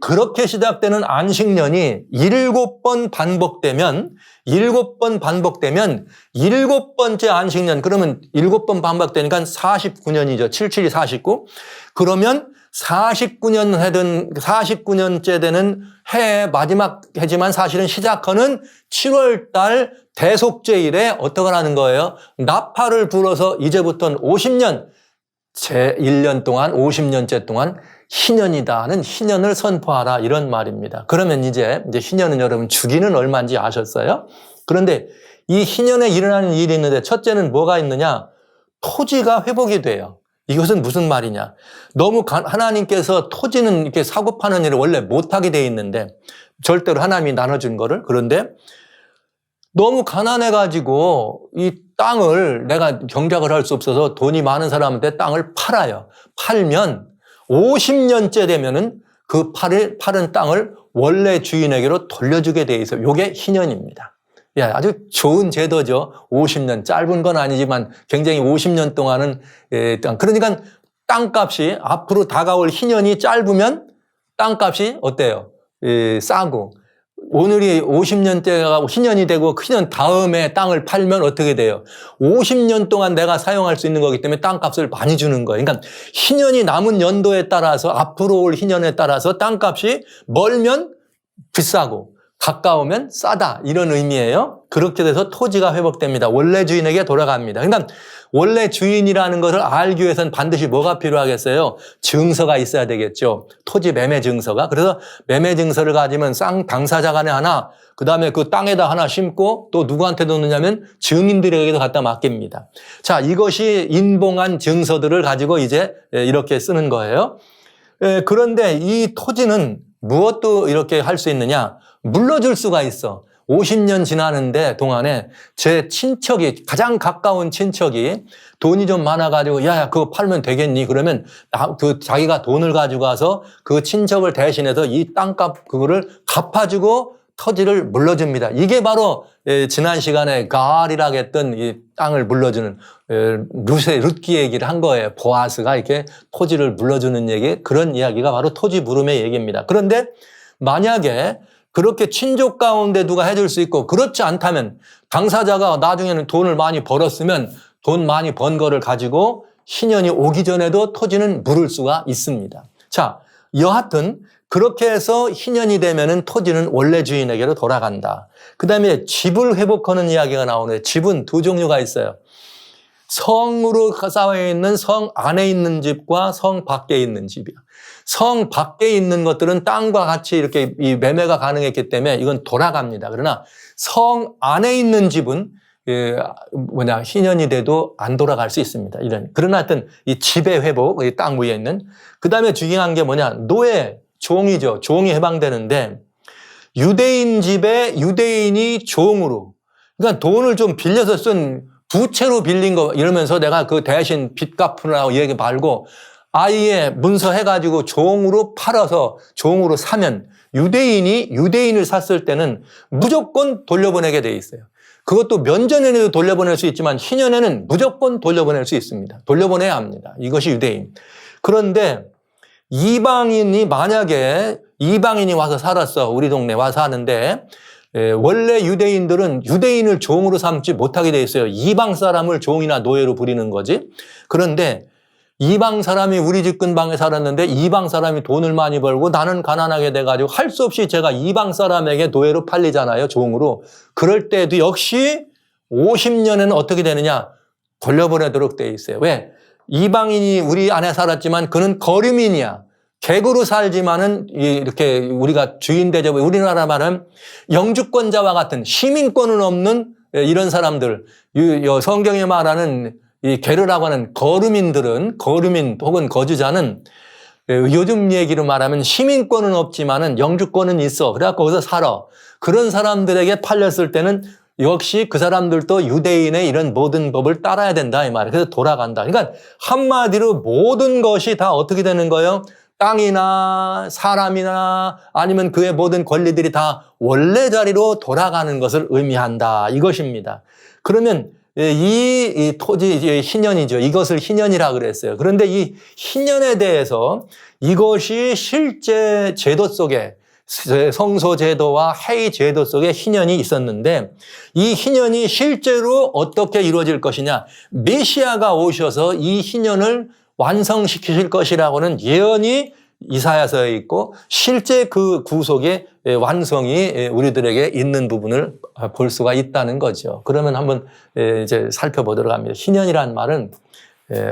그렇게 시작되는 안식년이 7번 반복되면 7번째 안식년, 그러면 7번 반복되니까 49년이죠. 77이 49. 그러면 49년째 되는 해의 마지막 해지만 사실은 시작하는 7월 달 대속죄일에 어떻게 하는 거예요? 나팔을 불어서 이제부터는 1년 동안 50년째 동안 희년이다는 희년을 선포하라 이런 말입니다. 그러면 이제 희년은 여러분 주기는 얼마인지 아셨어요? 그런데 이 희년에 일어나는 일이 있는데 첫째는 뭐가 있느냐? 토지가 회복이 돼요. 이것은 무슨 말이냐? 너무 하나님께서 토지는 이렇게 사고 파는 일을 원래 못하게 돼 있는데 절대로 하나님이 나눠준 거를. 그런데 너무 가난해가지고 이 땅을 내가 경작을 할 수 없어서 돈이 많은 사람한테 땅을 팔아요. 팔면 50년째 되면은 그 팔은 땅을 원래 주인에게로 돌려주게 돼 있어요. 이게 희년입니다. 예, 아주 좋은 제도죠. 50년, 짧은 건 아니지만 굉장히 50년 동안은 그러니까 땅값이 앞으로 다가올 희년이 짧으면 땅값이 어때요? 싸고. 오늘이 50년대가 희년이 되고 희년 다음에 땅을 팔면 어떻게 돼요? 50년 동안 내가 사용할 수 있는 거기 때문에 땅값을 많이 주는 거예요. 그러니까 희년이 남은 연도에 따라서 앞으로 올 희년에 따라서 땅값이 멀면 비싸고 가까우면 싸다 이런 의미예요. 그렇게 돼서 토지가 회복됩니다. 원래 주인에게 돌아갑니다. 그러니까 원래 주인이라는 것을 알기 위해서는 반드시 뭐가 필요하겠어요? 증서가 있어야 되겠죠. 토지 매매 증서가. 그래서 매매 증서를 가지면 당사자 간에 하나, 그 다음에 그 땅에다 하나 심고 또 누구한테 놓느냐면 증인들에게도 갖다 맡깁니다. 자, 이것이 인봉한 증서들을 가지고 이제 이렇게 쓰는 거예요. 그런데 이 토지는 무엇도 이렇게 할 수 있느냐? 물러줄 수가 있어. 50년 지나는데 동안에 제 친척이, 가장 가까운 친척이 돈이 좀 많아가지고 야, 그거 팔면 되겠니? 그러면 자기가 돈을 가지고 가서 그 친척을 대신해서 이 땅값 그거를 갚아주고 토지를 물러줍니다. 이게 바로 지난 시간에 가알이라고 했던 이 땅을 물러주는 룻기 얘기를 한 거예요. 보아스가 이렇게 토지를 물러주는 얘기, 그런 이야기가 바로 토지 물음의 얘기입니다. 그런데 만약에 그렇게 친족 가운데 누가 해줄 수 있고, 그렇지 않다면 당사자가 나중에는 돈을 많이 벌었으면 돈 많이 번 거를 가지고 희년이 오기 전에도 토지는 물을 수가 있습니다. 자, 여하튼 그렇게 해서 희년이 되면은 토지는 원래 주인에게로 돌아간다. 그 다음에 집을 회복하는 이야기가 나오네요. 집은 두 종류가 있어요. 성으로 쌓여 있는 성 안에 있는 집과 성 밖에 있는 집이야. 성 밖에 있는 것들은 땅과 같이 이렇게 이 매매가 가능했기 때문에 이건 돌아갑니다. 그러나 성 안에 있는 집은 희년이 돼도 안 돌아갈 수 있습니다. 그러나 하여튼 이 집의 회복, 이 땅 위에 있는. 그 다음에 중요한 게 뭐냐? 노예, 종이죠. 종이 해방되는데 유대인 집에 유대인이 종으로, 그러니까 돈을 좀 빌려서 쓴 부채로 빌린 거 이러면서 내가 그 대신 빚 갚으라고 얘기 말고 아예 문서해가지고 종으로 팔아서 종으로 사면 유대인이 유대인을 샀을 때는 무조건 돌려보내게 돼 있어요. 그것도 면전에도 돌려보낼 수 있지만 희년에는 무조건 돌려보낼 수 있습니다. 돌려보내야 합니다. 이것이 유대인. 그런데 이방인이 만약에 이방인이 와서 살았어. 우리 동네 와서 사는데 원래 유대인들은 유대인을 종으로 삼지 못하게 돼 있어요. 이방 사람을 종이나 노예로 부리는 거지. 그런데 이방 사람이 우리 집 근방에 살았는데 이방 사람이 돈을 많이 벌고 나는 가난하게 돼가지고 할 수 없이 제가 이방 사람에게 노예로 팔리잖아요. 종으로. 그럴 때도 역시 50년에는 어떻게 되느냐? 돌려보내도록 돼 있어요. 왜? 이방인이 우리 안에 살았지만 그는 거류민이야. 객으로 살지만은 이렇게 우리가 주인 대접, 우리나라 말은 영주권자와 같은 시민권은 없는 이런 사람들, 성경에 말하는 이 게르라고 하는 거류민들은, 거류민 혹은 거주자는 요즘 얘기로 말하면 시민권은 없지만은 영주권은 있어. 그래갖고 거기서 살아. 그런 사람들에게 팔렸을 때는 역시 그 사람들도 유대인의 이런 모든 법을 따라야 된다 이 말이에요. 그래서 돌아간다. 그러니까 한마디로 모든 것이 다 어떻게 되는 거예요? 땅이나 사람이나 아니면 그의 모든 권리들이 다 원래 자리로 돌아가는 것을 의미한다. 이것입니다. 그러면 이 토지 희년이죠. 이것을 희년이라 그랬어요. 그런데 이 희년에 대해서 이것이 실제 제도 속에 성소 제도와 해의 제도 속에 희년이 있었는데 이 희년이 실제로 어떻게 이루어질 것이냐. 메시아가 오셔서 이 희년을 완성시키실 것이라고는 예언이 이사야서에 있고 실제 그 구속의 완성이 우리들에게 있는 부분을 볼 수가 있다는 거죠. 그러면 한번 이제 살펴보도록 합니다. 희년이라는 말은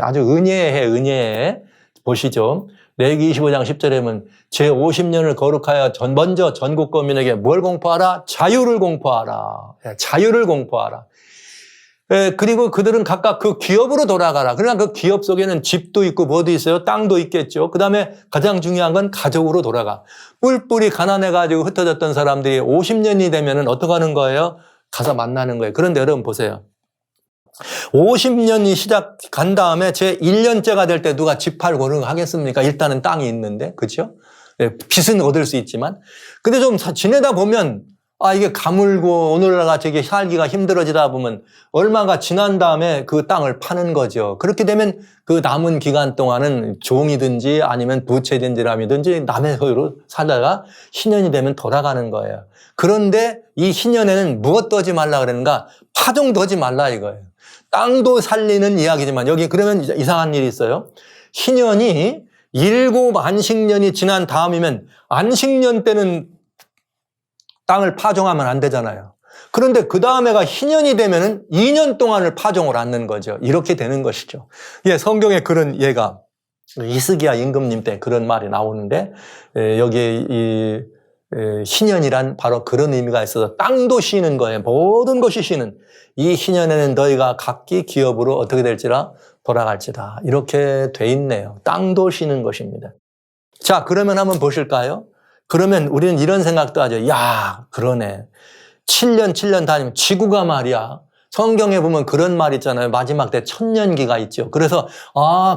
아주 은혜해. 보시죠. 레위기 25장 10절에 보면 제50년을 거룩하여 먼저 전국 거민에게 뭘 공포하라? 자유를 공포하라. 자유를 공포하라. 그리고 그들은 각각 그 기업으로 돌아가라. 그러나 그 기업 속에는 집도 있고 뭐도 있어요. 땅도 있겠죠. 그 다음에 가장 중요한 건 가족으로 돌아가. 뿔뿔이 가난해가지고 흩어졌던 사람들이 50년이 되면은 어떻게 하는 거예요? 가서 만나는 거예요. 그런데 여러분 보세요. 50년이 간 다음에 제 1년째가 될 때 누가 집 팔고 그런 거 하겠습니까? 일단은 땅이 있는데. 그렇죠? 빚은 얻을 수 있지만. 근데 좀 지내다 보면 이게 가물고 오늘날 되게 살기가 힘들어지다 보면 얼마가 지난 다음에 그 땅을 파는 거죠. 그렇게 되면 그 남은 기간 동안은 종이든지 아니면 부채든지람이든지 남의 소유로 살다가 희년이 되면 돌아가는 거예요. 그런데 이 희년에는 무엇도 하지 말라 그러는가? 파종도 하지 말라 이거예요. 땅도 살리는 이야기지만 여기 그러면 이상한 일이 있어요. 희년이 7 안식년이 지난 다음이면 안식년 때는 땅을 파종하면 안 되잖아요. 그런데 그 다음에가 희년이 되면은 2년 동안을 파종을 않는 거죠. 이렇게 되는 것이죠. 성경에 그런 예가 히스기야 임금님 때 그런 말이 나오는데 여기에 이 희년이란 바로 그런 의미가 있어서 땅도 쉬는 거예요. 모든 것이 쉬는. 이 희년에는 너희가 각기 기업으로 어떻게 될지라 돌아갈지라. 이렇게 돼 있네요. 땅도 쉬는 것입니다. 자, 그러면 한번 보실까요? 그러면 우리는 이런 생각도 하죠. 야, 그러네. 7년 다니면 지구가 말이야. 성경에 보면 그런 말 있잖아요. 마지막 때 천년기가 있죠. 그래서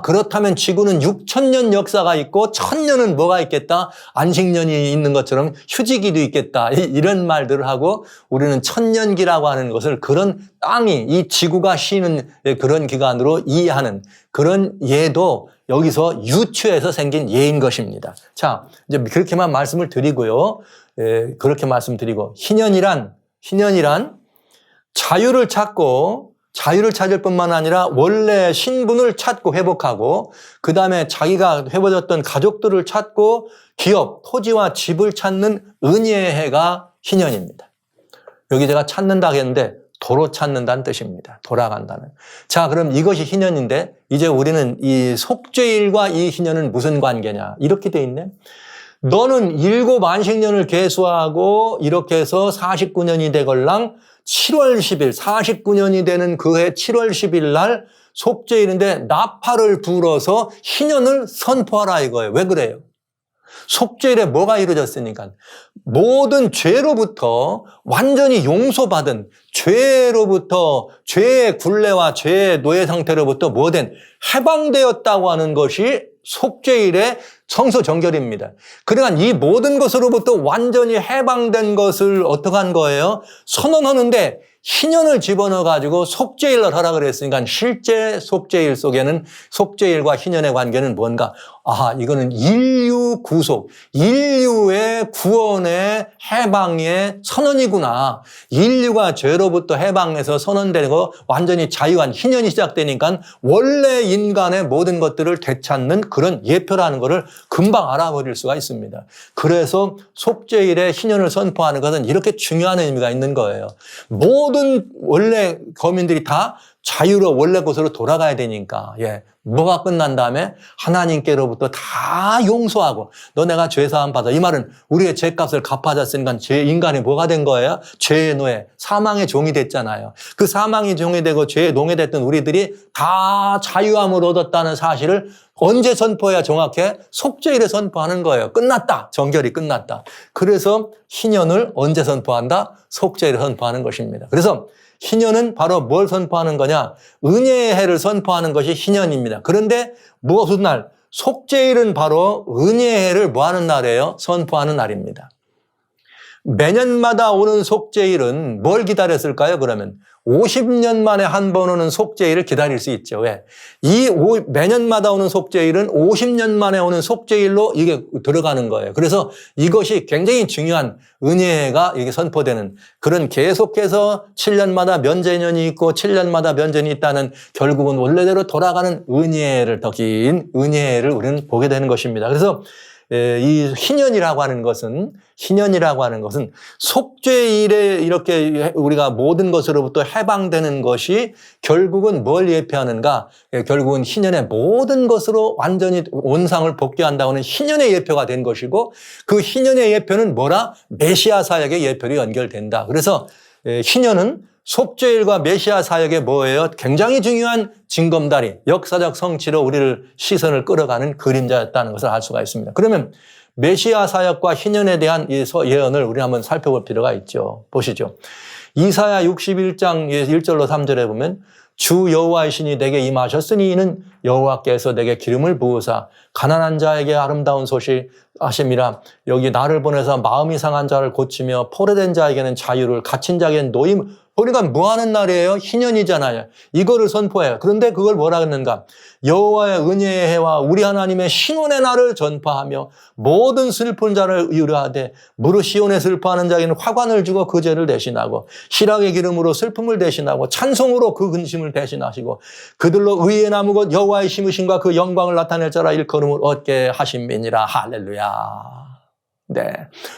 그렇다면 지구는 6,000년 역사가 있고 1,000년은 뭐가 있겠다? 안식년이 있는 것처럼 휴지기도 있겠다. 이런 말들을 하고 우리는 천년기라고 하는 것을 그런 땅이 이 지구가 쉬는 그런 기간으로 이해하는 그런 예도 여기서 유추해서 생긴 예인 것입니다. 자, 이제 그렇게만 말씀을 드리고요. 그렇게 말씀드리고 희년이란 자유를 찾을 뿐만 아니라 원래 신분을 찾고 회복하고 그 다음에 자기가 헤어졌던 가족들을 찾고 기업, 토지와 집을 찾는 은혜의 해가 희년입니다. 여기 제가 찾는다 했는데 도로 찾는다는 뜻입니다. 돌아간다는. 자, 그럼 이것이 희년인데 이제 우리는 이 속죄일과 이 희년은 무슨 관계냐 이렇게 돼 있네. 너는 7 안식년을 계수하고 이렇게 해서 49년이 되걸랑 7월 10일 49년이 되는 그 해 7월 10일 날 속죄일인데 나팔을 불어서 희년을 선포하라 이거예요. 왜 그래요? 속죄일에 뭐가 이루어졌으니까 모든 죄로부터 완전히 용서받은 죄로부터 죄의 굴레와 죄의 노예 상태로부터 뭐된 해방되었다고 하는 것이 속죄일의 성서 정결입니다. 그러니까 이 모든 것으로부터 완전히 해방된 것을 어떻게 한 거예요? 선언하는데 희년을 집어넣어가지고 속죄일을 하라 그랬으니까 실제 속죄일 속에는 속죄일과 희년의 관계는 뭔가? 이거는 인류 구속, 인류의 구원의 해방의 선언이구나. 인류가 죄로부터 해방해서 선언되고 완전히 자유한 희년이 시작되니까 원래 인간의 모든 것들을 되찾는 그런 예표라는 것을 금방 알아버릴 수가 있습니다. 그래서 속죄일에 희년을 선포하는 것은 이렇게 중요한 의미가 있는 거예요. 모든 원래 거민들이 다 자유로 원래 곳으로 돌아가야 되니까 뭐가 끝난 다음에 하나님께로부터 다 용서하고 너 내가 죄사함 받아. 이 말은 우리의 죄값을 갚아줬으니까 인간이 뭐가 된 거예요? 죄의 노예, 사망의 종이 됐잖아요. 그 사망의 종이 되고 죄의 농예됐던 우리들이 다 자유함을 얻었다는 사실을 언제 선포해야 정확해? 속죄일에 선포하는 거예요. 끝났다. 정결이 끝났다. 그래서 희년을 언제 선포한다? 속죄일에 선포하는 것입니다. 그래서 희년은 바로 뭘 선포하는 거냐? 은혜의 해를 선포하는 것이 희년입니다. 그런데 무엇 날? 속죄일은 바로 은혜의 해를 뭐 하는 날이에요? 선포하는 날입니다. 매년마다 오는 속죄일은 뭘 기다렸을까요? 그러면 50년 만에 한 번 오는 속죄일을 기다릴 수 있죠. 왜? 매년마다 오는 속죄일은 50년 만에 오는 속죄일로 이게 들어가는 거예요. 그래서 이것이 굉장히 중요한 은혜가 이게 선포되는 그런 계속해서 7년마다 면제년이 있고 7년마다 면제년이 있다는 결국은 원래대로 돌아가는 은혜를 더 긴 은혜를 우리는 보게 되는 것입니다. 그래서 이 희년이라고 하는 것은 속죄일에 이렇게 우리가 모든 것으로부터 해방되는 것이 결국은 뭘 예표하는가? 결국은 희년의 모든 것으로 완전히 온상을 복귀한다고는 희년의 예표가 된 것이고 그 희년의 예표는 뭐라? 메시아 사역의 예표로 연결된다. 그래서 희년은 속죄일과 메시아 사역의 뭐예요? 굉장히 중요한 징검다리, 역사적 성취로 우리를 시선을 끌어가는 그림자였다는 것을 알 수가 있습니다. 그러면 메시아 사역과 희년에 대한 예언을 우리 한번 살펴볼 필요가 있죠. 보시죠. 이사야 61장 1절로 3절에 보면 주 여호와의 신이 내게 임하셨으니 이는 여호와께서 내게 기름을 부으사 가난한 자에게 아름다운 소식 하심이라. 여기 나를 보내서 마음이 상한 자를 고치며 포로된 자에게는 자유를, 갇힌 자에게는 노임. 그러니까 뭐 하는 날이에요? 희년이잖아요. 이거를 선포해요. 그런데 그걸 뭐라 했는가? 여호와의 은혜의 해와 우리 하나님의 신원의 날을 전파하며 모든 슬픈 자를 위로하되 무릇 시온에 슬퍼하는 자에게는 화관을 주고 그 죄를 대신하고 희락의 기름으로 슬픔을 대신하고 찬송으로 그 근심을 대신하시고 그들로 의의 나무 곧 여호와의 심으심과 그 영광을 나타낼 자라 일컬음을 얻게 하심이니라. 할렐루야. 네,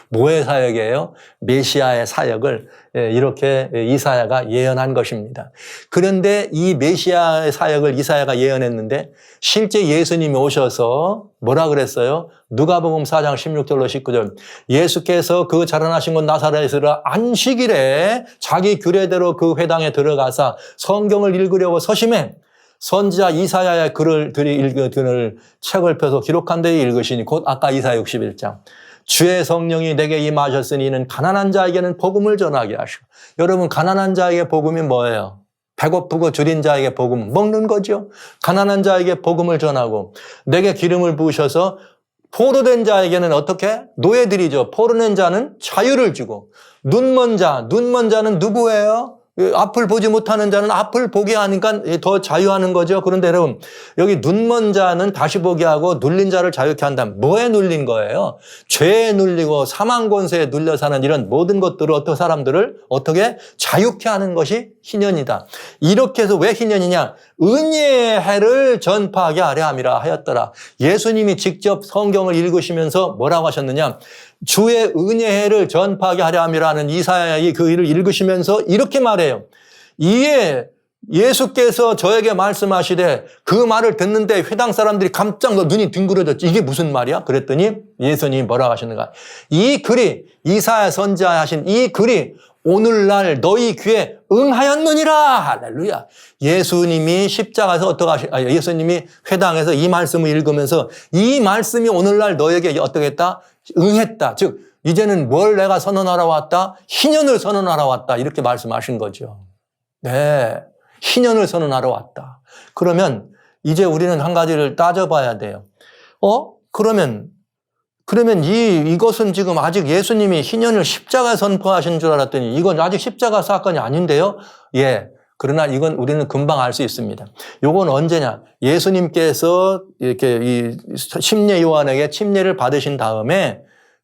뭐의 사역이에요? 메시아의 사역을 이렇게 이사야가 예언한 것입니다. 그런데 이 메시아의 사역을 이사야가 예언했는데 실제 예수님이 오셔서 뭐라 그랬어요? 누가복음 4장 16절로 19절 예수께서 그 자라나신 곳 나사렛으로 안식일에 자기 규례대로 그 회당에 들어가서 성경을 읽으려고 서심해 선지자 이사야의 글을 읽을 책을 펴서 기록한 데에 읽으시니 곧 아까 이사야 61장 주의 성령이 내게 임하셨으니 이는 가난한 자에게는 복음을 전하게 하시고. 여러분 가난한 자에게 복음이 뭐예요? 배고프고 줄인 자에게 복음 먹는 거죠. 가난한 자에게 복음을 전하고 내게 기름을 부으셔서 포로된 자에게는 어떻게? 노예들이죠. 포로된 자는 자유를 주고 눈먼 자는 누구예요? 앞을 보지 못하는 자는 앞을 보게 하니까 더 자유하는 거죠. 그런데 여러분 여기 눈먼 자는 다시 보게 하고 눌린 자를 자유케 한다면 뭐에 눌린 거예요? 죄에 눌리고 사망 권세에 눌려 사는 이런 모든 것들을 어떤 사람들을 어떻게 자유케 하는 것이 희년이다. 이렇게 해서 왜 희년이냐? 은혜의 해를 전파하게 하려 함이라 하였더라. 예수님이 직접 성경을 읽으시면서 뭐라고 하셨느냐? 주의 은혜를 전파하게 하려 함이라는 이사야의 그 일을 읽으시면서 이렇게 말해요. 이에 예수께서 저에게 말씀하시되 그 말을 듣는데 회당 사람들이 깜짝 놀라 눈이 둥그러졌지. 이게 무슨 말이야? 그랬더니 예수님이 뭐라고 하시는가? 이 글이 이사야 선지자에 하신 이 글이 오늘날 너희 귀에 응하였느니라. 할렐루야. 예수님이 십자가에서 예수님이 회당에서 이 말씀을 읽으면서 이 말씀이 오늘날 너에게 어떻게 했다? 응했다. 즉 이제는 뭘 내가 선언하러 왔다? 희년을 선언하러 왔다. 이렇게 말씀하신 거죠. 네, 희년을 선언하러 왔다. 그러면 이제 우리는 한 가지를 따져봐야 돼요. 그러면 이것은 지금 아직 예수님이 희년을 십자가에 선포하신 줄 알았더니 이건 아직 십자가 사건이 아닌데요? 예. 그러나 이건 우리는 금방 알 수 있습니다. 요건 언제냐? 예수님께서 이렇게 이 침례 요한에게 침례를 받으신 다음에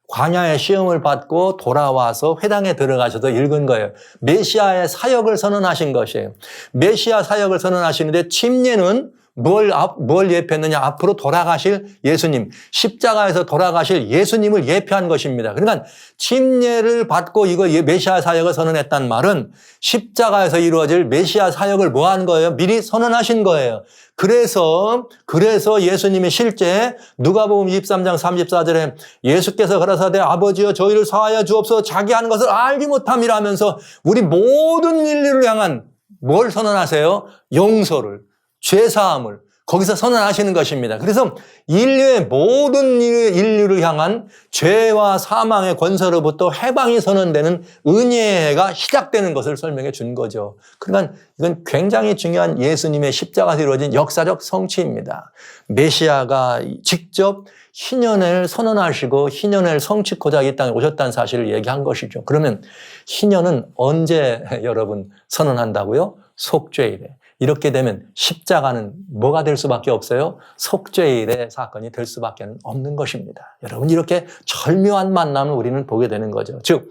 광야의 시험을 받고 돌아와서 회당에 들어가셔서 읽은 거예요. 메시아의 사역을 선언하신 것이에요. 메시아 사역을 선언하시는데 침례는 뭘 예표했느냐? 앞으로 돌아가실 예수님, 십자가에서 돌아가실 예수님을 예표한 것입니다. 그러니까 침례를 받고 이거 메시아 사역을 선언했단 말은 십자가에서 이루어질 메시아 사역을 뭐 한 거예요? 미리 선언하신 거예요. 그래서 예수님이 실제 누가복음 23장 34절에 예수께서 가라사대 아버지여 저희를 사하여 주옵소서 자기 하는 것을 알지 못함이라면서 우리 모든 인류를 향한 뭘 선언하세요? 용서를, 죄사함을 거기서 선언하시는 것입니다. 그래서 인류의 모든 인류를 향한 죄와 사망의 권세로부터 해방이 선언되는 은혜가 시작되는 것을 설명해 준 거죠. 그러니까 이건 굉장히 중요한 예수님의 십자가에서 이루어진 역사적 성취입니다. 메시아가 직접 희년을 선언하시고 희년을 성취코자 이 땅에 오셨다는 사실을 얘기한 것이죠. 그러면 희년은 언제 여러분 선언한다고요? 속죄일에. 이렇게 되면 십자가는 뭐가 될 수밖에 없어요? 속죄일의 사건이 될 수밖에 없는 것입니다. 여러분 이렇게 절묘한 만남을 우리는 보게 되는 거죠. 즉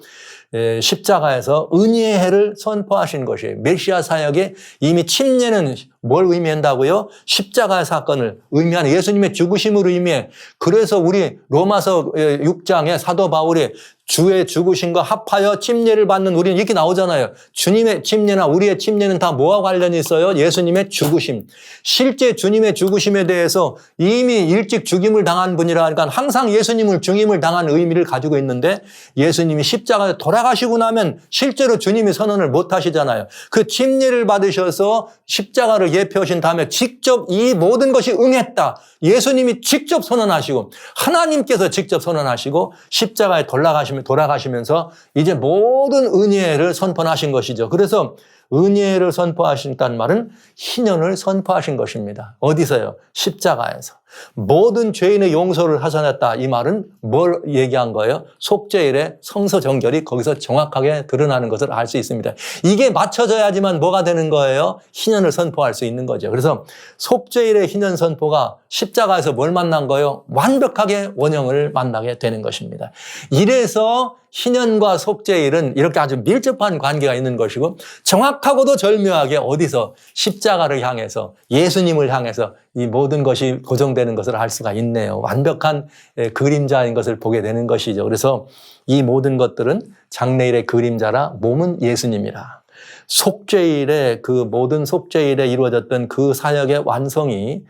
십자가에서 은혜의 해를 선포하신 것이에요. 메시아 사역에 이미 침례는 뭘 의미한다고요? 십자가의 사건을 의미하는 예수님의 죽으심을 의미해. 그래서 우리 로마서 6장에 사도 바울이 주의 죽으심과 합하여 침례를 받는 우리는 이렇게 나오잖아요. 주님의 침례나 우리의 침례는 다 뭐와 관련이 있어요? 예수님의 죽으심. 실제 주님의 죽으심에 대해서 이미 일찍 죽임을 당한 분이라 하니까 항상 예수님을 죽임을 당한 의미를 가지고 있는데 예수님이 십자가에 돌아가시고 나면 실제로 주님이 선언을 못 하시잖아요. 그 침례를 받으셔서 십자가를 예표하신 다음에 직접 이 모든 것이 응했다. 예수님이 직접 선언하시고 하나님께서 직접 선언하시고 십자가에 돌아가시면서 이제 모든 은혜를 선포하신 것이죠. 그래서 은혜를 선포하신다는 말은 희년을 선포하신 것입니다. 어디서요? 십자가에서. 모든 죄인의 용서를 하셨다. 이 말은 뭘 얘기한 거예요? 속죄일의 성서 정결이 거기서 정확하게 드러나는 것을 알 수 있습니다. 이게 맞춰져야지만 뭐가 되는 거예요? 희년을 선포할 수 있는 거죠. 그래서 속죄일의 희년 선포가 십자가에서 뭘 만난 거예요? 완벽하게 원형을 만나게 되는 것입니다. 이래서 희년과 속죄일은 이렇게 아주 밀접한 관계가 있는 것이고 정확하고도 절묘하게 어디서 십자가를 향해서 예수님을 향해서 이 모든 것이 고정되는 것을 알 수가 있네요. 완벽한 그림자인 것을 보게 되는 것이죠. 그래서 이 모든 것들은 장래일의 그림자라 몸은 예수님이라. 속죄일에 그 모든 속죄일에 이루어졌던 그 사역의 완성이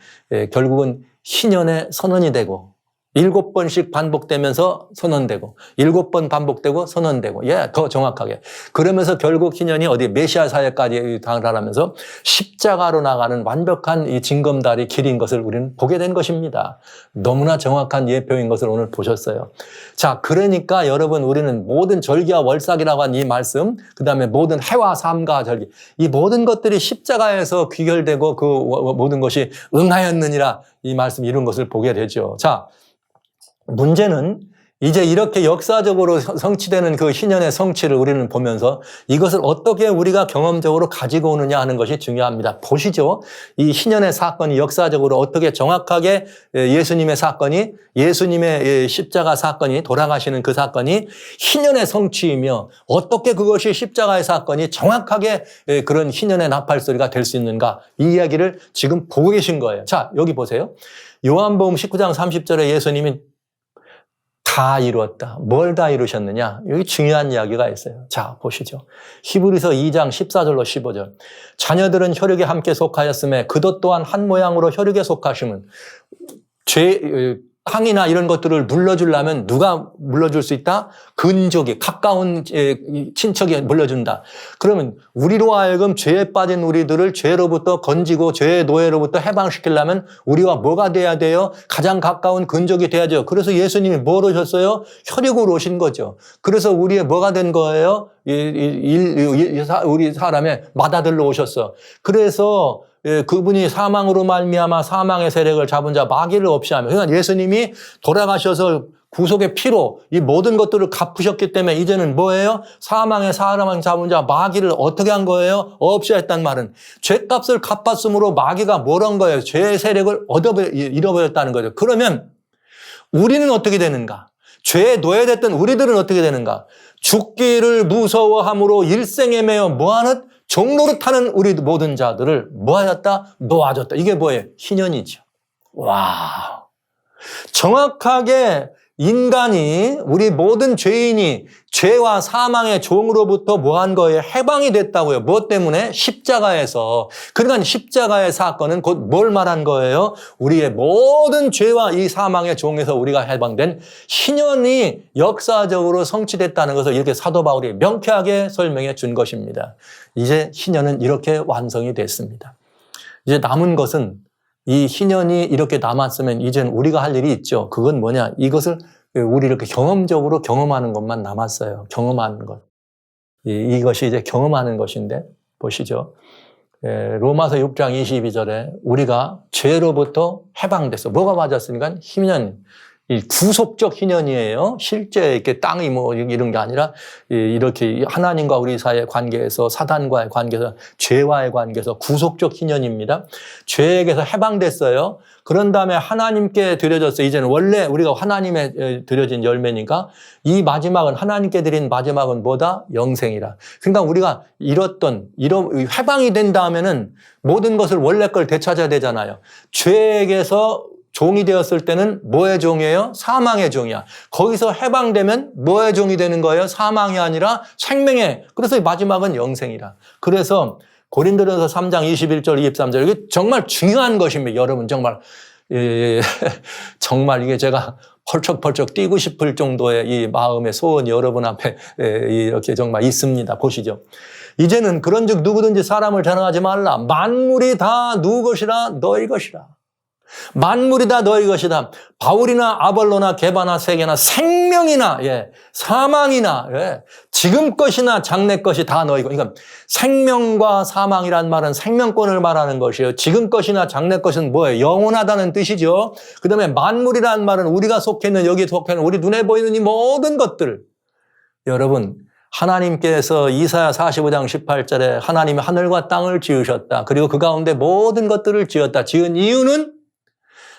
결국은 희년의 선언이 되고 7번씩 반복되면서 선언되고 7번 반복되고 선언되고 더 정확하게 그러면서 결국 희년이 어디 메시아 사역까지 달하면서 십자가로 나가는 완벽한 이 징검다리 길인 것을 우리는 보게 된 것입니다. 너무나 정확한 예표인 것을 오늘 보셨어요. 자, 그러니까 여러분 우리는 모든 절기와 월삭이라고 한 이 말씀, 그 다음에 모든 해와 삶과 절기, 이 모든 것들이 십자가에서 귀결되고 그 모든 것이 응하였느니라 이 말씀 이룬 것을 보게 되죠. 자, 문제는 이제 이렇게 역사적으로 성취되는 그 희년의 성취를 우리는 보면서 이것을 어떻게 우리가 경험적으로 가지고 오느냐 하는 것이 중요합니다. 보시죠. 이 희년의 사건이 역사적으로 어떻게 정확하게 예수님의 사건이, 예수님의 십자가 사건이, 돌아가시는 그 사건이 희년의 성취이며 어떻게 그것이 십자가의 사건이 정확하게 그런 희년의 나팔소리가 될 수 있는가, 이 이야기를 지금 보고 계신 거예요. 자, 여기 보세요. 요한복음 19장 30절에 예수님이 다 이루었다. 뭘 다 이루셨느냐? 여기 중요한 이야기가 있어요. 자, 보시죠. 히브리서 2장 14절로 15절. 자녀들은 혈육에 함께 속하였음에 그도 또한 한 모양으로 혈육에 속하심은 항이나 이런 것들을 물러주려면 누가 물러줄 수 있다? 근족이, 가까운 친척이 물러준다. 그러면 우리로 하여금 죄에 빠진 우리들을 죄로부터 건지고 죄의 노예로부터 해방시키려면 우리와 뭐가 돼야 돼요? 가장 가까운 근족이 돼야죠. 그래서 예수님이 뭘 오셨어요? 혈육으로 오신 거죠. 그래서 우리의 뭐가 된 거예요? 우리 사람의 맏아들로 오셨어. 그래서 그분이 사망으로 말미암아 사망의 세력을 잡은 자 마귀를 없이 하며, 그러니까 예수님이 돌아가셔서 구속의 피로 이 모든 것들을 갚으셨기 때문에 이제는 뭐예요? 사망의 사람을 잡은 자 마귀를 어떻게 한 거예요? 없이 했단 말은 죄값을 갚았으므로 마귀가 뭘 한 거예요? 죄의 세력을 잃어버렸다는 거죠. 그러면 우리는 어떻게 되는가? 죄에 노예됐던 우리들은 어떻게 되는가? 죽기를 무서워함으로 일생에 매여 뭐하는? 종노릇하는 우리 모든 자들을 뭐하였다? 놓아줬다. 이게 뭐예요? 희년이죠. 와, 정확하게 인간이, 우리 모든 죄인이 죄와 사망의 종으로부터 뭐 한 거예요? 해방이 됐다고요. 무엇 때문에? 십자가에서. 그러니까 십자가의 사건은 곧 뭘 말한 거예요? 우리의 모든 죄와 이 사망의 종에서 우리가 해방된 희년이 역사적으로 성취됐다는 것을 이렇게 사도 바울이 명쾌하게 설명해 준 것입니다. 이제 희년은 이렇게 완성이 됐습니다. 이제 남은 것은 이 희년이 이렇게 남았으면 이제는 우리가 할 일이 있죠. 그건 뭐냐? 이것을 우리 이렇게 경험적으로 경험하는 것만 남았어요. 경험하는 것. 이것이 이제 경험하는 것인데, 보시죠. 로마서 6장 22절에 우리가 죄로부터 해방됐어. 뭐가 맞았으니까? 희년. 이 구속적 희년이에요. 실제 이렇게 땅이 뭐 이런 게 아니라 이렇게 하나님과 우리 사이의 관계에서, 사단과의 관계에서, 죄와의 관계에서 구속적 희년입니다. 죄에게서 해방됐어요. 그런 다음에 하나님께 드려졌어요. 이제는 원래 우리가 하나님에 드려진 열매니까 이 마지막은, 하나님께 드린 마지막은 뭐다? 영생이라. 그러니까 우리가 해방이 된 다음에는 모든 것을 원래 걸 되찾아야 되잖아요. 죄에게서 종이 되었을 때는 뭐의 종이에요? 사망의 종이야. 거기서 해방되면 뭐의 종이 되는 거예요? 사망이 아니라 생명의. 그래서 마지막은 영생이라. 그래서 고린도전서 3장 21절 23절 이게 정말 중요한 것입니다. 여러분 정말 정말 이게 제가 펄쩍펄쩍 뛰고 싶을 정도의 이 마음의 소원이 여러분 앞에 이렇게 정말 있습니다. 보시죠. 이제는 그런즉 누구든지 사람을 자랑하지 말라. 만물이 다 누구 것이라? 너희 것이라. 만물이 다 너희 것이다. 바울이나 아볼로나 게바나 세계나 생명이나 사망이나 지금 것이나 장래 것이 다 너희 것. 그러니까 생명과 사망이란 말은 생명권을 말하는 것이에요. 지금 것이나 장래 것은 뭐예요? 영원하다는 뜻이죠. 그 다음에 만물이란 말은 우리가 속해 있는, 여기 속해 있는 우리 눈에 보이는 이 모든 것들. 여러분, 하나님께서 이사야 45장 18절에 하나님이 하늘과 땅을 지으셨다. 그리고 그 가운데 모든 것들을 지었다. 지은 이유는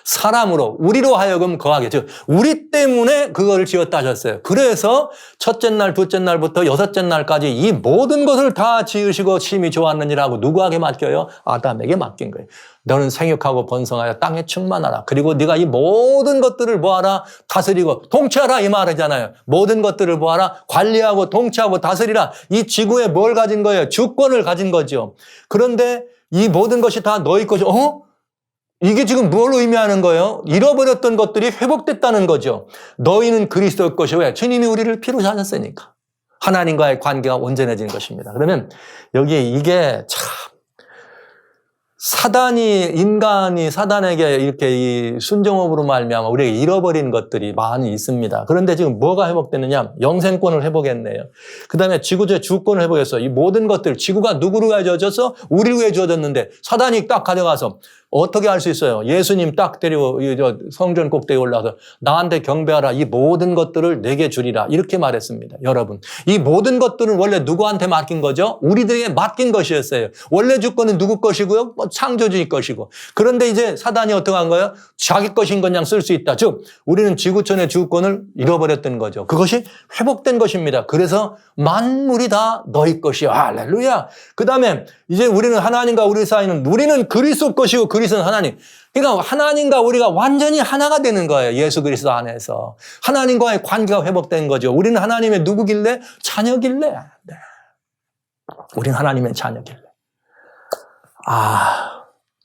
사람으로, 우리로 하여금 거하게, 즉 우리 때문에 그걸 지었다 하셨어요. 그래서 첫째 날, 둘째 날부터 여섯째 날까지 이 모든 것을 다 지으시고 심히 좋았느니라고 누구에게 맡겨요? 아담에게 맡긴 거예요. 너는 생육하고 번성하여 땅에 충만하라. 그리고 네가 이 모든 것들을 뭐하라? 다스리고 통치하라, 이 말이잖아요. 모든 것들을 뭐하라? 관리하고 통치하고 다스리라. 이 지구에 뭘 가진 거예요? 주권을 가진 거죠. 그런데 이 모든 것이 다 너희 것이, 이게 지금 뭘 의미하는 거예요? 잃어버렸던 것들이 회복됐다는 거죠. 너희는 그리스도의 것이요. 왜? 주님이 우리를 피로 사셨으니까. 하나님과의 관계가 온전해진 것입니다. 그러면 여기 이게 참 인간이 사단에게 이렇게 이 순종업으로 말미암아 우리가 잃어버린 것들이 많이 있습니다. 그런데 지금 뭐가 회복되느냐? 영생권을 회복했네요. 그 다음에 지구의 주권을 회복했어. 이 모든 것들, 지구가 누구를 위해 주어졌어? 우리를 위해 주어졌는데 사단이 딱 가져가서 어떻게 할 수 있어요? 예수님 딱 데리고 성전 꼭대기에 올라가서 나한테 경배하라. 이 모든 것들을 내게 주리라. 이렇게 말했습니다. 여러분, 이 모든 것들은 원래 누구한테 맡긴 거죠? 우리들에게 맡긴 것이었어요. 원래 주권은 누구 것이고요? 창조주의 것이고. 그런데 이제 사단이 어떻게 한 거예요? 자기 것인 그냥 쓸 수 있다. 즉 우리는 지구촌의 주권을 잃어버렸던 거죠. 그것이 회복된 것입니다. 그래서 만물이 다 너희 것이야. 할렐루야. 그 다음에 이제 우리는 하나님과 우리 사이는 우리는 그리스도 것이고 그리스도는 하나님. 그러니까 하나님과 우리가 완전히 하나가 되는 거예요. 예수 그리스도 안에서. 하나님과의 관계가 회복된 거죠. 우리는 하나님의 누구길래? 자녀길래. 네. 우리는 하나님의 자녀길래.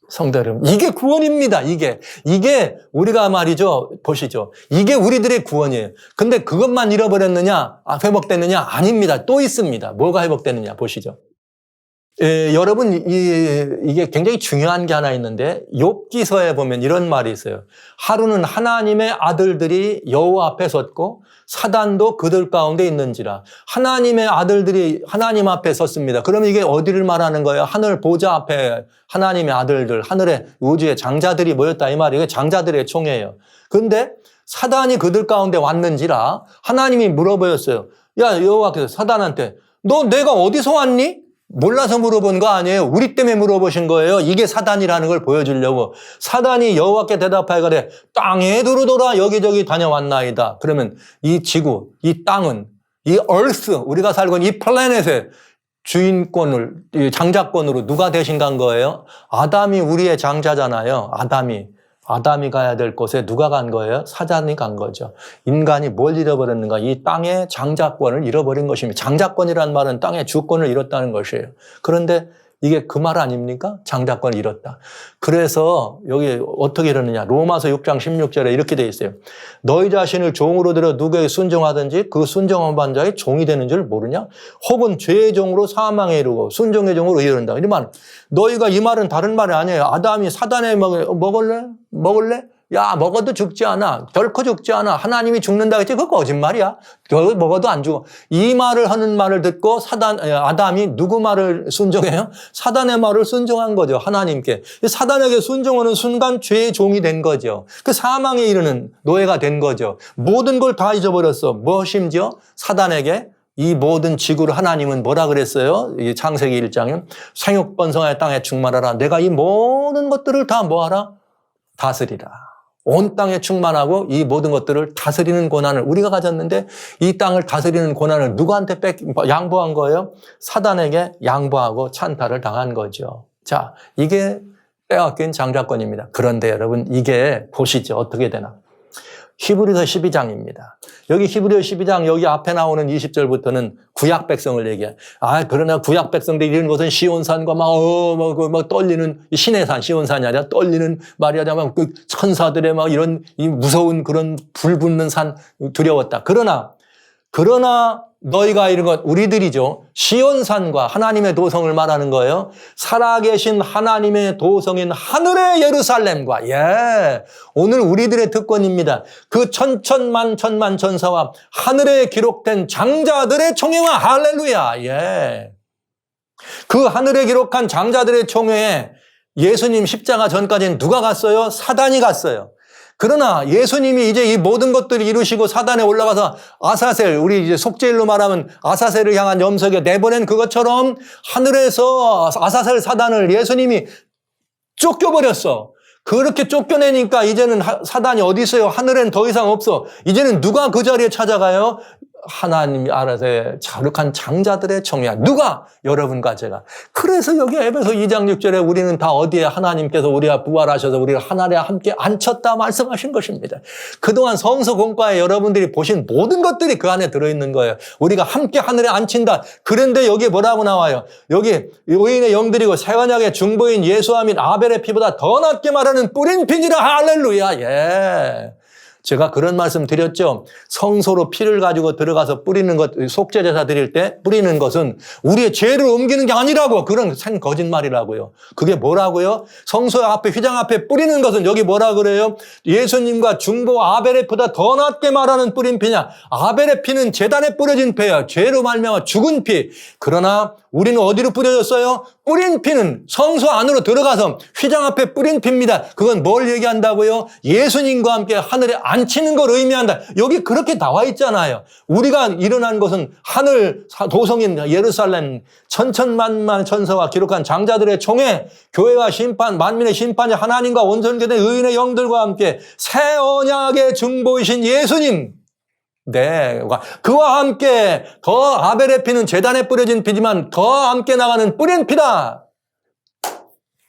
성도 여러분, 이게 구원입니다. 이게 우리가 말이죠. 보시죠. 이게 우리들의 구원이에요. 근데 그것만 잃어버렸느냐? 회복됐느냐? 아닙니다. 또 있습니다. 뭐가 회복됐느냐? 보시죠. 여러분, 이게 굉장히 중요한 게 하나 있는데, 욥기서에 보면 이런 말이 있어요. 하루는 하나님의 아들들이 여호와 앞에 섰고, 사단도 그들 가운데 있는지라. 하나님의 아들들이 하나님 앞에 섰습니다. 그러면 이게 어디를 말하는 거예요? 하늘 보좌 앞에 하나님의 아들들, 하늘의 우주의 장자들이 모였다. 이 말이 이게 장자들의 총회예요. 그런데 사단이 그들 가운데 왔는지라 하나님이 물어보였어요. 야, 여호와께서 사단한테 너 내가 어디서 왔니? 몰라서 물어본 거 아니에요. 우리 때문에 물어보신 거예요. 이게 사단이라는 걸 보여주려고. 사단이 여호와께 대답하여 가되 땅에 두루돌아 여기저기 다녀왔나이다. 그러면 이 지구, 이 땅은, 이 earth, 우리가 살고 있는 이 플래닛의 주인권을, 장자권으로 누가 대신 간 거예요? 아담이 우리의 장자잖아요. 아담이 가야 될 곳에 누가 간 거예요? 사단이 간 거죠. 인간이 뭘 잃어버렸는가? 이 땅의 장자권을 잃어버린 것입니다. 장자권이라는 말은 땅의 주권을 잃었다는 것이에요. 그런데 이게 그 말 아닙니까? 장자권을 잃었다. 그래서 여기 어떻게 이러느냐? 로마서 6장 16절에 이렇게 돼 있어요. 너희 자신을 종으로 들여 누구에게 순종하든지 그 순종한 자의 종이 되는 줄 모르냐? 혹은 죄의 종으로 사망에 이르고 순종의 종으로 이르는다. 이 말, 너희가 이 말은 다른 말이 아니에요. 아담이 사단에 먹을래? 야, 먹어도 죽지 않아. 결코 죽지 않아. 하나님이 죽는다 했지? 그거 거짓말이야. 그거 먹어도 안 죽어. 이 말을 하는 말을 듣고 아담이 누구 말을 순종해요? 사단의 말을 순종한 거죠. 하나님께. 사단에게 순종하는 순간 죄의 종이 된 거죠. 그 사망에 이르는 노예가 된 거죠. 모든 걸 다 잊어버렸어. 심지어 사단에게 이 모든 지구를 하나님은 뭐라 그랬어요? 이 창세기 1장에 생육번성하여 땅에 충만하라. 내가 이 모든 것들을 다 뭐하라? 다스리라. 온 땅에 충만하고 이 모든 것들을 다스리는 권한을 우리가 가졌는데 이 땅을 다스리는 권한을 누구한테 양보한 거예요? 사단에게 양보하고 찬탈을 당한 거죠. 자, 이게 빼앗긴 장자권입니다. 그런데 여러분, 이게 보시죠. 어떻게 되나. 히브리서 12장입니다. 여기 히브리서 12장 여기 앞에 나오는 20절부터는 구약 백성을 얘기해요. 그러나 구약 백성들이 이런 것은 시온산과 막 떨리는 신의 산, 시온산이 아니라 떨리는 말이야자면 그 천사들의 막 이런 이 무서운 그런 불 붙는 산 두려웠다. 그러나 너희가 이런 것 우리들이죠. 시온산과 하나님의 도성을 말하는 거예요. 살아계신 하나님의 도성인 하늘의 예루살렘과 오늘 우리들의 특권입니다. 그 천천만 천사와 하늘에 기록된 장자들의 총회와 할렐루야. 그 하늘에 기록한 장자들의 총회에 예수님 십자가 전까지는 누가 갔어요? 사단이 갔어요. 그러나 예수님이 이제 이 모든 것들을 이루시고 사단에 올라가서 아사셀, 우리 이제 속죄일로 말하면 아사셀을 향한 염석에 내보낸 그것처럼 하늘에서 아사셀 사단을 예수님이 쫓겨버렸어. 그렇게 쫓겨내니까 이제는 사단이 어디 있어요? 하늘엔 더 이상 없어. 이제는 누가 그 자리에 찾아가요? 하나님이 알아서 자룩한 장자들의 총회야. 누가? 여러분과 제가. 그래서 여기 에베소 2장 6절에 우리는 다 어디에 하나님께서 우리가 부활하셔서 우리를 하늘에 함께 앉혔다 말씀하신 것입니다. 그동안 성서 공과에 여러분들이 보신 모든 것들이 그 안에 들어있는 거예요. 우리가 함께 하늘에 앉힌다. 그런데 여기 뭐라고 나와요? 여기 의인의 영들이고 새 언약의 중보인 예수와 및 아벨의 피보다 더 낫게 말하는 뿌린 피니라. 할렐루야. 예. 제가 그런 말씀 드렸죠. 성소로 피를 가지고 들어가서 뿌리는 것, 속죄제사 드릴 때 뿌리는 것은 우리의 죄를 옮기는 게 아니라고. 그런 생 거짓말이라고요. 그게 뭐라고요? 성소 앞에, 휘장 앞에 뿌리는 것은 여기 뭐라 그래요? 예수님과 중보 아벨의 피보다 더 낫게 말하는 뿌린 피냐? 아벨의 피는 제단에 뿌려진 피예요. 죄로 말미암아 죽은 피. 그러나 우리는 어디로 뿌려졌어요? 뿌린 피는 성소 안으로 들어가서 휘장 앞에 뿌린 피입니다. 그건 뭘 얘기한다고요? 예수님과 함께 하늘에 앉히는 걸 의미한다. 여기 그렇게 나와 있잖아요. 우리가 일어난 것은 하늘 도성인 예루살렘 천천만만 천사와 기록한 장자들의 총회, 교회와 심판, 만민의 심판이 하나님과 온전케된 의인의 영들과 함께 새 언약의 중보이신 예수님, 네, 그와 함께 더 아벨의 피는 제단에 뿌려진 피지만 더 함께 나가는 뿌린 피다.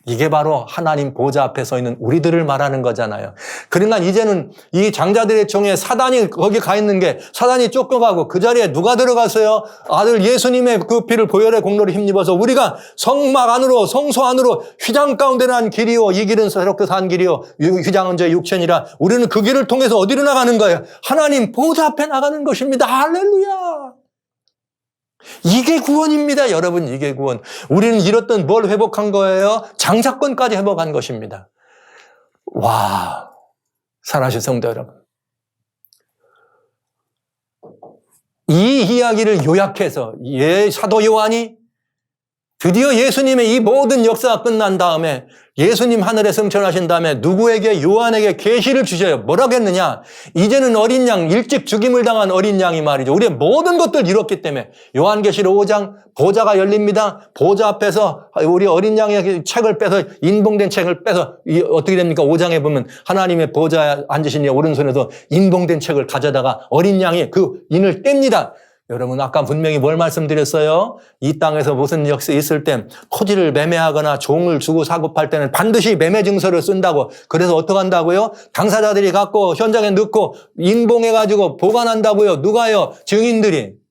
이게 바로 하나님 보좌 앞에 서 있는 우리들을 말하는 거잖아요. 그러니까 이제는 이 장자들의 총에 사단이 거기 가 있는 게 사단이 쫓겨가고 그 자리에 누가 들어갔어요? 아들 예수님의 그 피를 보혈의 공로를 힘입어서 우리가 성막 안으로 성소 안으로 휘장 가운데 난 길이요 이 길은 새롭게 산 길이요 휘장은 제 육체니라. 우리는 그 길을 통해서 어디로 나가는 거예요? 하나님 보좌 앞에 나가는 것입니다. 할렐루야. 이게 구원입니다, 여러분. 이게 구원. 우리는 잃었던 뭘 회복한 거예요? 장사권까지 회복한 것입니다. 와, 사랑하신 성도 여러분. 이 이야기를 요약해서 사도 요한이 드디어 예수님의 이 모든 역사가 끝난 다음에 예수님 하늘에 승천하신 다음에 누구에게? 요한에게 계시를 주셔요. 뭐라고 했느냐? 이제는 어린 양, 일찍 죽임을 당한 어린 양이 말이죠. 우리의 모든 것들 잃었기 때문에 요한계시록 5장 보좌가 열립니다. 보좌 앞에서 우리 어린 양의 책을 빼서 인봉된 책을 빼서 어떻게 됩니까? 5장에 보면 하나님의 보좌에 앉으신 이 오른손에서 인봉된 책을 가져다가 어린 양이 그 인을 뗍니다. 여러분 아까 분명히 뭘 말씀드렸어요? 이 땅에서 무슨 역사 있을 때 토지를 매매하거나 종을 주고 사고 팔 때는 반드시 매매 증서를 쓴다고. 그래서 어떻게 한다고요? 당사자들이 갖고 현장에 넣고 인봉해가지고 보관한다고요. 누가요? 증인들이.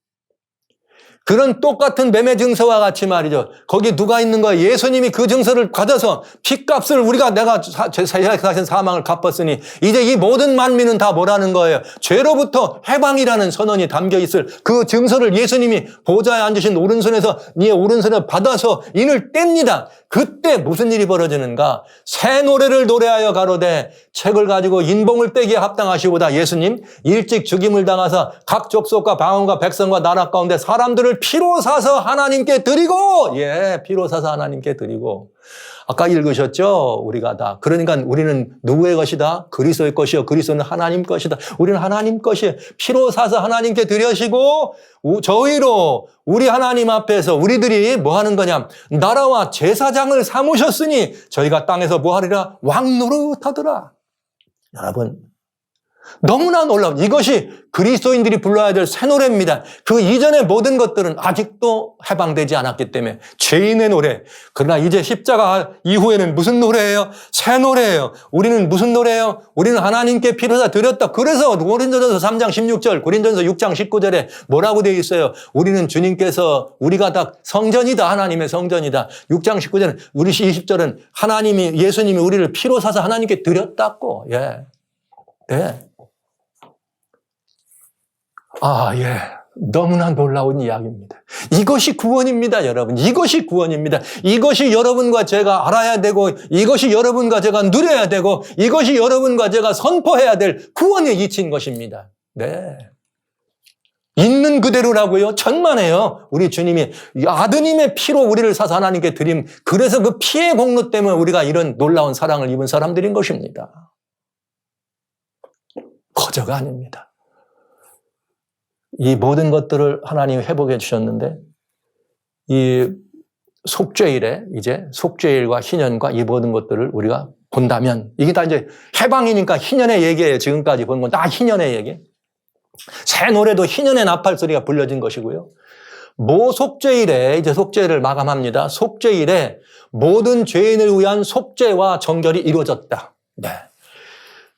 그런 똑같은 매매 증서와 같이 말이죠. 거기 누가 있는 거예요? 예수님이 그 증서를 받아서 피값을 내가 사신 사망을 갚았으니 이제 이 모든 만민은 다 뭐라는 거예요? 죄로부터 해방이라는 선언이 담겨 있을 그 증서를 예수님이 보좌에 앉으신 오른손에서 네 오른손에 받아서 인을 뗍니다. 그때 무슨 일이 벌어지는가? 새 노래를 노래하여 가로되 책을 가지고 인봉을 떼기에 합당하시보다 예수님 일찍 죽임을 당하사 각 족속과 방언과 백성과 나라 가운데 사람들을 피로 사서 하나님께 드리고, 피로 사서 하나님께 드리고. 아까 읽으셨죠? 우리가 다. 그러니까 우리는 누구의 것이다? 그리스도의 것이요. 그리스도는 하나님 것이다. 우리는 하나님 것이에요. 피로 사서 하나님께 드려시고 저희로 우리 하나님 앞에서 우리들이 뭐 하는 거냐? 나라와 제사장을 삼으셨으니 저희가 땅에서 뭐 하리라? 왕 노릇하더라. 여러분. 너무나 놀라운 이것이 그리스도인들이 불러야 될 새 노래입니다. 그 이전의 모든 것들은 아직도 해방되지 않았기 때문에 죄인의 노래. 그러나 이제 십자가 이후에는 무슨 노래예요? 새 노래예요. 우리는 무슨 노래예요? 우리는 하나님께 피로사 드렸다. 그래서 고린도전서 3장 16절, 고린도전서 6장 19절에 뭐라고 되어 있어요? 우리는 주님께서 우리가 다 성전이다. 하나님의 성전이다. 6장 19절은 우리 20절은 하나님이 예수님이 우리를 피로 사서 하나님께 드렸다고. 예. 네. 너무나 놀라운 이야기입니다. 이것이 구원입니다, 여러분. 이것이 구원입니다. 이것이 여러분과 제가 알아야 되고, 이것이 여러분과 제가 누려야 되고, 이것이 여러분과 제가 선포해야 될 구원의 이치인 것입니다. 네. 있는 그대로라고요? 천만에요. 우리 주님이 아드님의 피로 우리를 사서 하나님께 드림. 그래서 그 피의 공로 때문에 우리가 이런 놀라운 사랑을 입은 사람들인 것입니다. 거저가 아닙니다. 이 모든 것들을 하나님이 회복해 주셨는데 이 속죄일에 이제 속죄일과 희년과 이 모든 것들을 우리가 본다면 이게 다 이제 해방이니까 희년의 얘기예요. 지금까지 본 건 다 희년의 얘기. 새 노래도 희년의 나팔 소리가 불려진 것이고요. 모속죄일에 이제 속죄를 마감합니다. 속죄일에 모든 죄인을 위한 속죄와 정결이 이루어졌다. 네.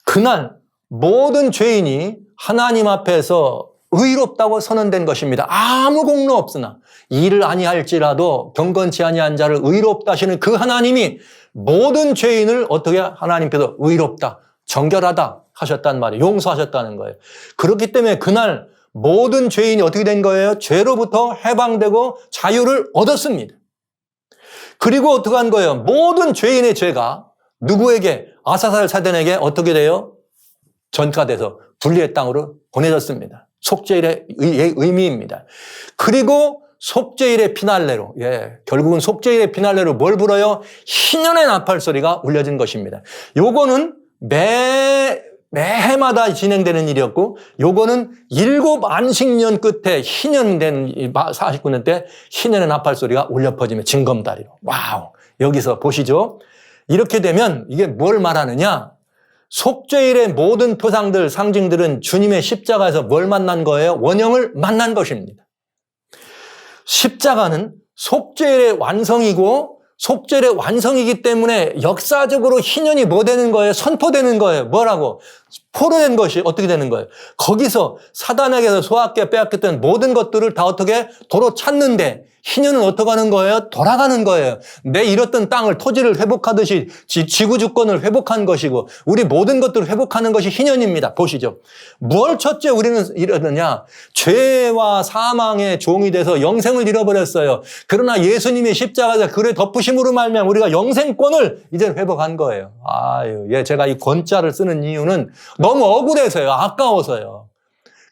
그날 모든 죄인이 하나님 앞에서 의롭다고 선언된 것입니다. 아무 공로 없으나 일을 아니할지라도 경건치 아니한 자를 의롭다 하시는 그 하나님이 모든 죄인을 어떻게 하나님께서 의롭다, 정결하다 하셨단 말이에요. 용서하셨다는 거예요. 그렇기 때문에 그날 모든 죄인이 어떻게 된 거예요? 죄로부터 해방되고 자유를 얻었습니다. 그리고 어떻게 한 거예요? 모든 죄인의 죄가 누구에게? 아사살 사단에게 어떻게 돼요? 전가돼서 분리의 땅으로 보내졌습니다. 속죄일의 의미입니다. 그리고 속죄일의 피날레로, 결국은 속죄일의 피날레로 뭘 불어요? 희년의 나팔 소리가 울려진 것입니다. 요거는 매해마다 진행되는 일이었고, 요거는 7 안식년 끝에 희년된 49년 때 희년의 나팔 소리가 울려 퍼지며 징검다리로. 와우. 여기서 보시죠. 이렇게 되면 이게 뭘 말하느냐? 속죄일의 모든 표상들, 상징들은 주님의 십자가에서 뭘 만난 거예요? 원형을 만난 것입니다. 십자가는 속죄일의 완성이고 속죄일의 완성이기 때문에 역사적으로 희년이 뭐 되는 거예요? 선포되는 거예요. 뭐라고? 포로된 것이 어떻게 되는 거예요? 거기서 사단에게서 소확게 빼앗겼던 모든 것들을 다 어떻게 도로 찾는데 희년은 어떻게 하는 거예요? 돌아가는 거예요. 내 잃었던 땅을, 토지를 회복하듯이 지구 주권을 회복한 것이고 우리 모든 것들을 회복하는 것이 희년입니다. 보시죠. 뭘 첫째 우리는 이러느냐? 죄와 사망의 종이 돼서 영생을 잃어버렸어요. 그러나 예수님의 십자가에서 그의 덮으심으로 말미암아 우리가 영생권을 이제 회복한 거예요. 제가 이 권자를 쓰는 이유는 너무 억울해서요. 아까워서요.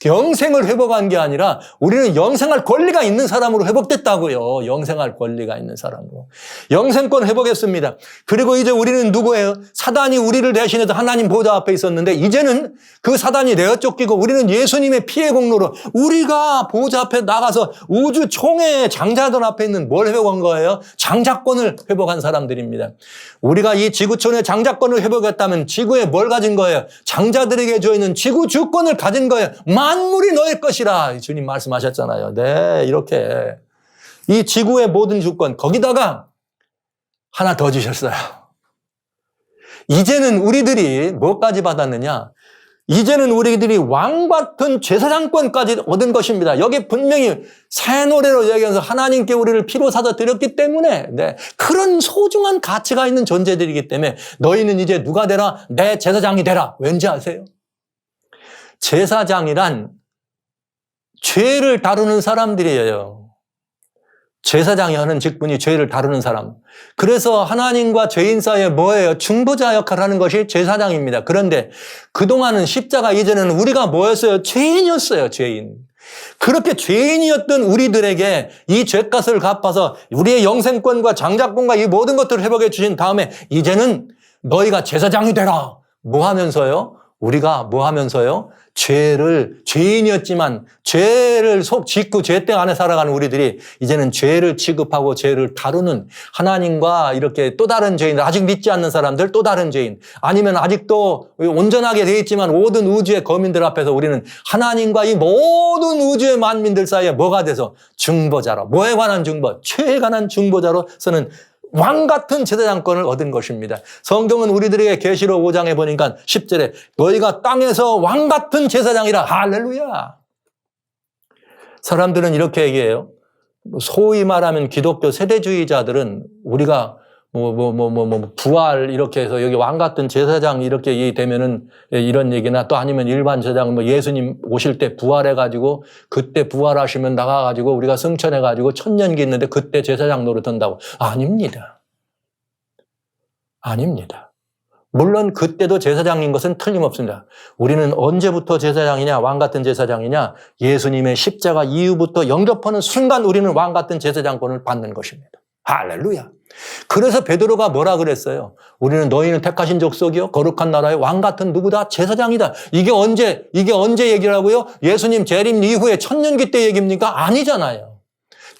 영생을 회복한 게 아니라 우리는 영생할 권리가 있는 사람으로 회복됐다고요. 영생할 권리가 있는 사람으로. 영생권 회복했습니다. 그리고 이제 우리는 누구예요? 사단이 우리를 대신해서 하나님 보좌 앞에 있었는데 이제는 그 사단이 내어 쫓기고 우리는 예수님의 피의 공로로 우리가 보좌 앞에 나가서 우주 총회의 장자들 앞에 있는 뭘 회복한 거예요? 장자권을 회복한 사람들입니다. 우리가 이 지구촌의 장자권을 회복했다면 지구에 뭘 가진 거예요? 장자들에게 주어있는 지구 주권을 가진 거예요. 만물이 너의 것이라 주님 말씀하셨잖아요. 네, 이렇게 이 지구의 모든 주권 거기다가 하나 더 주셨어요. 이제는 우리들이 뭐까지 받았느냐? 이제는 우리들이 왕같은 제사장권까지 얻은 것입니다. 여기 분명히 새 노래로 얘기해서 하나님께 우리를 피로 사서 드렸기 때문에 그런 소중한 가치가 있는 존재들이기 때문에 너희는 이제 누가 되라? 내 제사장이 되라. 왠지 아세요? 제사장이란 죄를 다루는 사람들이에요. 제사장이 하는 직분이 죄를 다루는 사람. 그래서 하나님과 죄인 사이에 뭐예요? 중보자 역할을 하는 것이 제사장입니다. 그런데 그동안은 십자가 이전에는 우리가 뭐였어요? 죄인이었어요. 죄인. 그렇게 죄인이었던 우리들에게 이 죄값을 갚아서 우리의 영생권과 장자권과 이 모든 것들을 회복해 주신 다음에 이제는 너희가 제사장이 되라. 뭐 하면서요? 우리가 뭐 하면서요? 죄인이었지만 죄를 속 짓고 죄땡 안에 살아가는 우리들이 이제는 죄를 취급하고 죄를 다루는 하나님과 이렇게 또 다른 죄인들, 아직 믿지 않는 사람들, 또 다른 죄인, 아니면 아직도 온전하게 되어 있지만 모든 우주의 거민들 앞에서 우리는 하나님과 이 모든 우주의 만민들 사이에 뭐가 돼서 중보자로, 뭐에 관한 중보, 죄에 관한 중보자로서는 왕같은 제사장권을 얻은 것입니다. 성경은 우리들에게 계시록 5장에 보니까 10절에 너희가 땅에서 왕같은 제사장이라. 할렐루야. 사람들은 이렇게 얘기해요. 소위 말하면 기독교 세대주의자들은 우리가 부활 이렇게 해서 여기 왕같은 제사장 이렇게 되면은 이런 얘기나 또 아니면 일반 제사장 예수님 오실 때 부활해가지고 그때 부활하시면 나가가지고 우리가 승천해가지고 천년기 있는데 그때 제사장 노릇한다고. 아닙니다. 아닙니다. 물론 그때도 제사장인 것은 틀림없습니다. 우리는 언제부터 제사장이냐, 왕같은 제사장이냐, 예수님의 십자가 이후부터 영접하는 순간 우리는 왕같은 제사장권을 받는 것입니다. 할렐루야. 그래서 베드로가 뭐라 그랬어요? 우리는 너희는 택하신 족속이요 거룩한 나라의 왕같은 누구다? 제사장이다. 이게 언제 얘기라고요? 예수님 재림 이후에 천년기 때 얘기입니까? 아니잖아요.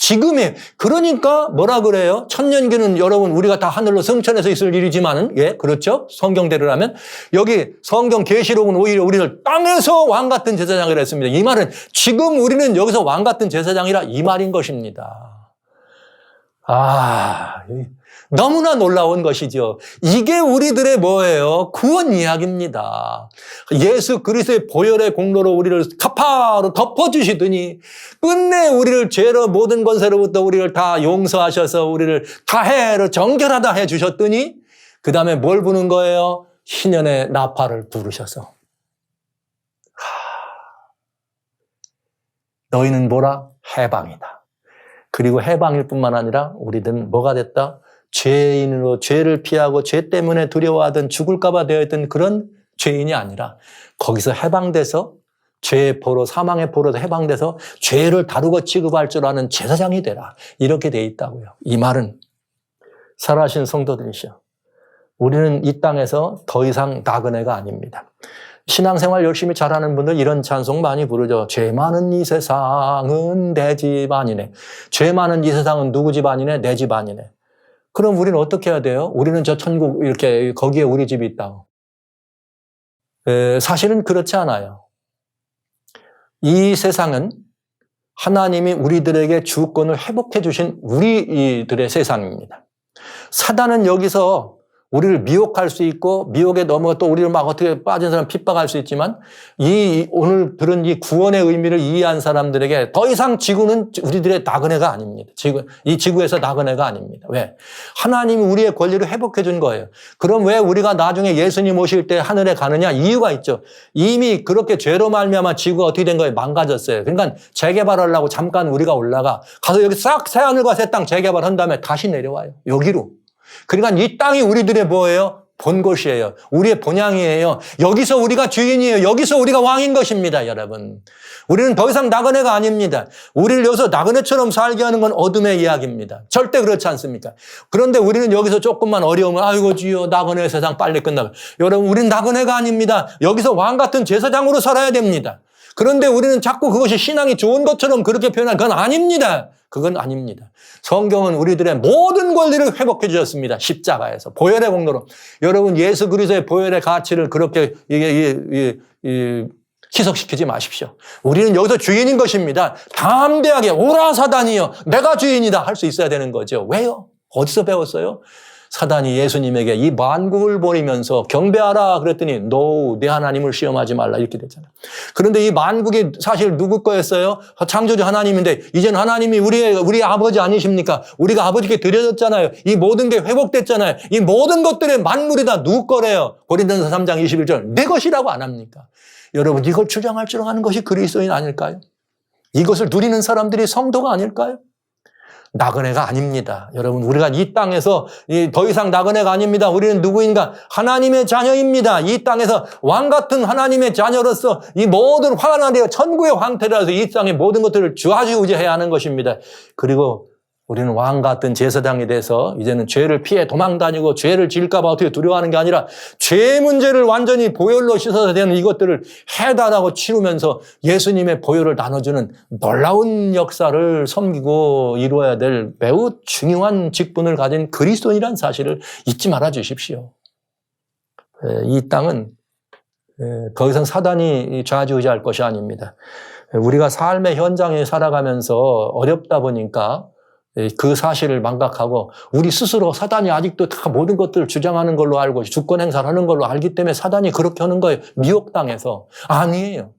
지금이 그러니까 뭐라 그래요? 천년기는 여러분 우리가 다 하늘로 승천해서 있을 일이지만은 예 그렇죠? 성경대로라면 여기 성경 계시록은 오히려 우리를 땅에서 왕 같은 제사장이라 했습니다. 이 말은 지금 우리는 여기서 왕 같은 제사장이라 이 말인 것입니다. 너무나 놀라운 것이죠. 이게 우리들의 뭐예요? 구원 이야기입니다. 예수 그리스도의 보혈의 공로로 우리를 카파로 덮어주시더니 끝내 우리를 죄로 모든 권세로부터 우리를 다 용서하셔서 우리를 다해로 정결하다 해주셨더니 그 다음에 뭘 부는 거예요? 희년의 나팔을 부르셔서 너희는 뭐라? 해방이다. 그리고 해방일 뿐만 아니라 우리들은 뭐가 됐다? 죄인으로 죄를 피하고 죄 때문에 두려워하던 죽을까 봐 되어있던 그런 죄인이 아니라 거기서 해방돼서 죄의 포로 사망의 포로도 해방돼서 죄를 다루고 취급할 줄 아는 제사장이 되라. 이렇게 돼 있다고요. 이 말은 살아가신 성도들이시여. 우리는 이 땅에서 더 이상 나그네가 아닙니다. 신앙생활 열심히 잘하는 분들 이런 찬송 많이 부르죠. 죄 많은 이 세상은 내 집 아니네. 죄 많은 이 세상은 누구 집 아니네? 내 집 아니네. 그럼 우리는 어떻게 해야 돼요? 우리는 저 천국 이렇게 거기에 우리 집이 있다. 사실은 그렇지 않아요. 이 세상은 하나님이 우리들에게 주권을 회복해 주신 우리들의 세상입니다. 사단은 여기서 우리를 미혹할 수 있고 미혹에 넘어가 또 우리를 막 어떻게 빠진 사람 핍박할 수 있지만 오늘 들은 이 구원의 의미를 이해한 사람들에게 더 이상 지구는 우리들의 나그네가 아닙니다. 이 지구에서 나그네가 아닙니다. 왜? 하나님이 우리의 권리를 회복해 준 거예요. 그럼 왜 우리가 나중에 예수님 오실 때 하늘에 가느냐? 이유가 있죠. 이미 그렇게 죄로 말미암아 지구가 어떻게 된 거예요? 망가졌어요. 그러니까 재개발하려고 잠깐 우리가 가서 여기 싹 새하늘과 새 땅 재개발한 다음에 다시 내려와요. 여기로. 그러니까 이 땅이 우리들의 뭐예요? 본곳이에요. 우리의 본향이에요. 여기서 우리가 주인이에요. 여기서 우리가 왕인 것입니다, 여러분. 우리는 더 이상 나그네가 아닙니다. 우리를 여기서 나그네처럼 살게 하는 건 어둠의 이야기입니다. 절대 그렇지 않습니까? 그런데 우리는 여기서 조금만 어려우면 아이고 주여 나그네 세상 빨리 끝나고. 여러분 우리는 나그네가 아닙니다. 여기서 왕 같은 제사장으로 살아야 됩니다. 그런데 우리는 자꾸 그것이 신앙이 좋은 것처럼 그렇게 표현한 건 아닙니다. 그건 아닙니다. 성경은 우리들의 모든 권리를 회복해 주셨습니다. 십자가에서 보혈의 공로로. 여러분 예수 그리스도의 보혈의 가치를 그렇게 희석시키지 마십시오. 우리는 여기서 주인인 것입니다. 담대하게 오라 사단이여 내가 주인이다 할 수 있어야 되는 거죠. 왜요? 어디서 배웠어요? 사단이 예수님에게 이 만국을 버리면서 경배하라 그랬더니 no, 내 하나님을 시험하지 말라 이렇게 됐잖아요. 그런데 이 만국이 사실 누구 거였어요? 창조주 하나님인데 이제는 하나님이 우리 아버지 아니십니까? 우리가 아버지께 드려졌잖아요. 이 모든 게 회복됐잖아요. 이 모든 것들의 만물이 다 누구 거래요? 고린도전서 3장 21절 내 것이라고 안 합니까? 여러분 이걸 주장할 줄 아는 것이 그리스도인 아닐까요? 이것을 누리는 사람들이 성도가 아닐까요? 나그네가 아닙니다. 여러분 우리가 이 땅에서 더 이상 나그네가 아닙니다. 우리는 누구인가? 하나님의 자녀입니다. 이 땅에서 왕 같은 하나님의 자녀로서 이 모든 화나되어 천국의 황태라서 이 땅의 모든 것들을 좌지우지해야 하는 것입니다. 그리고 우리는 왕 같은 제사장이 돼서 이제는 죄를 피해 도망다니고 죄를 지을까 봐 어떻게 두려워하는 게 아니라 죄 문제를 완전히 보혈로 씻어서 되는 이것들을 해단하고 치우면서 예수님의 보혈을 나눠주는 놀라운 역사를 섬기고 이루어야 될 매우 중요한 직분을 가진 그리스도인이라는 사실을 잊지 말아 주십시오. 이 땅은 더 이상 사단이 좌지우지할 것이 아닙니다. 우리가 삶의 현장에 살아가면서 어렵다 보니까 그 사실을 망각하고 우리 스스로 사단이 아직도 다 모든 것들을 주장하는 걸로 알고 주권 행사를 하는 걸로 알기 때문에 사단이 그렇게 하는 거예요. 미혹당해서. 아니에요.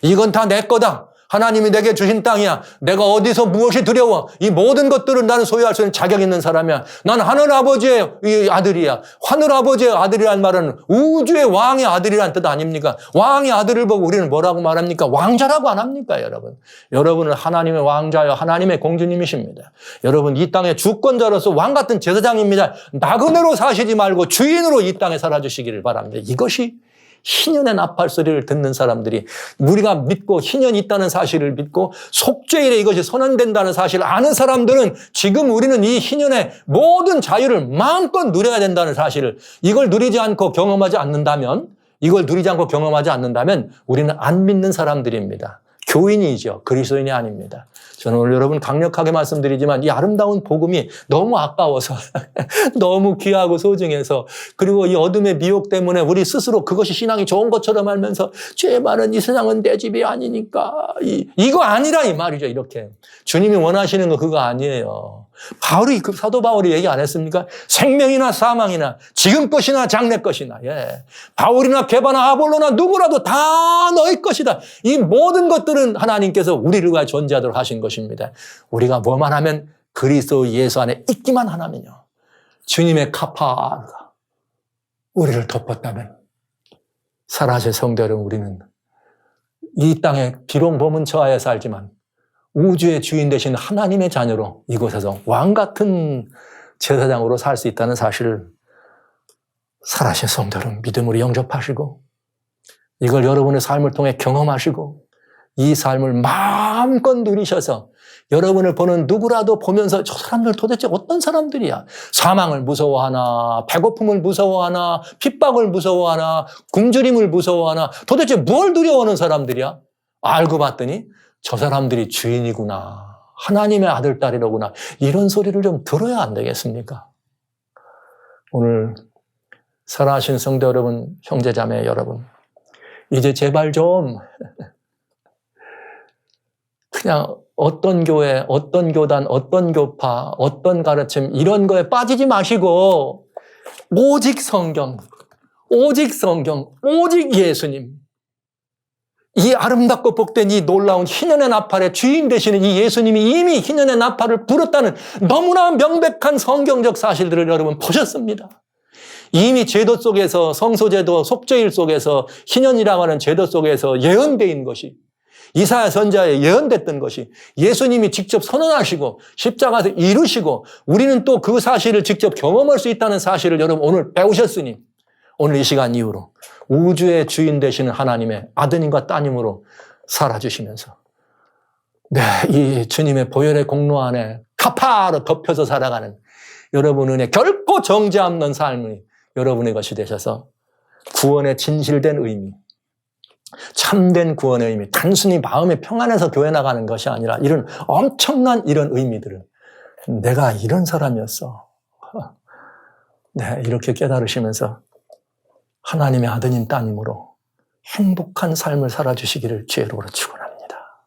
이건 다 내 거다. 하나님이 내게 주신 땅이야. 내가 어디서 무엇이 두려워. 이 모든 것들을 나는 소유할 수 있는 자격 있는 사람이야. 난 하늘아버지의 아들이야. 하늘아버지의 아들이란 말은 우주의 왕의 아들이란 뜻 아닙니까? 왕의 아들을 보고 우리는 뭐라고 말합니까? 왕자라고 안 합니까, 여러분? 여러분은 하나님의 왕자여 하나님의 공주님이십니다. 여러분 이 땅의 주권자로서 왕 같은 제사장입니다. 나그네로 사시지 말고 주인으로 이 땅에 살아주시기를 바랍니다. 이것이 희년의 나팔 소리를 듣는 사람들이 우리가 믿고 희년이 있다는 사실을 믿고 속죄일에 이것이 선언된다는 사실을 아는 사람들은 지금 우리는 이 희년의 모든 자유를 마음껏 누려야 된다는 사실을 이걸 누리지 않고 경험하지 않는다면 우리는 안 믿는 사람들입니다. 교인이죠. 그리스도인이 아닙니다. 저는 오늘 여러분 강력하게 말씀드리지만 이 아름다운 복음이 너무 아까워서 너무 귀하고 소중해서 그리고 이 어둠의 미혹 때문에 우리 스스로 그것이 신앙이 좋은 것처럼 알면서 죄 많은 이 세상은 내 집이 아니니까 이거 아니라 이 말이죠. 이렇게 주님이 원하시는 거 그거 아니에요. 바울이 사도 바울이 얘기 안 했습니까? 생명이나 사망이나 지금 것이나 장래 것이나 바울이나 게바나 아볼로나 누구라도 다 너희 것이다. 이 모든 것들은 하나님께서 우리를 위하여 존재하도록 하신 것입니다. 우리가 뭐만 하면 그리스도 예수 안에 있기만 하면요. 주님의 카파가 우리를 덮었다면 살아실 성도 여러분 우리는 이 땅에 비록 몸은 저하에 살지만 우주의 주인 되신 하나님의 자녀로 이곳에서 왕같은 제사장으로 살 수 있다는 사실을 살아신 성도는 믿음으로 영접하시고 이걸 여러분의 삶을 통해 경험하시고 이 삶을 마음껏 누리셔서 여러분을 보는 누구라도 보면서 저 사람들 도대체 어떤 사람들이야? 사망을 무서워하나, 배고픔을 무서워하나, 핍박을 무서워하나, 굶주림을 무서워하나 도대체 뭘 두려워하는 사람들이야? 알고 봤더니 저 사람들이 주인이구나. 하나님의 아들, 딸이로구나. 이런 소리를 좀 들어야 안 되겠습니까? 오늘 살아가신 성도 여러분, 형제자매 여러분, 이제 제발 좀 그냥 어떤 교회, 어떤 교단, 어떤 교파, 어떤 가르침 이런 거에 빠지지 마시고 오직 성경, 오직 성경, 오직 예수님 이 아름답고 복된 이 놀라운 희년의 나팔의 주인 되시는 이 예수님이 이미 희년의 나팔을 불었다는 너무나 명백한 성경적 사실들을 여러분 보셨습니다. 이미 제도 속에서 성소제도 속죄일 속에서 희년이라고 하는 제도 속에서 예언된 것이 이사야 선지자에 예언됐던 것이 예수님이 직접 선언하시고 십자가에서 이루시고 우리는 또 그 사실을 직접 경험할 수 있다는 사실을 여러분 오늘 배우셨으니 오늘 이 시간 이후로 우주의 주인 되시는 하나님의 아드님과 따님으로 살아주시면서 이 주님의 보혈의 공로 안에 카파로 덮여서 살아가는 여러분의 결코 정죄 없는 삶이 여러분의 것이 되셔서 구원의 진실된 의미, 참된 구원의 의미, 단순히 마음의 평안에서 교회 나가는 것이 아니라 이런 엄청난 이런 의미들을 내가 이런 사람이었어. 이렇게 깨달으시면서 하나님의 아드님 따님으로 행복한 삶을 살아주시기를 주의 이름으로 축원합니다.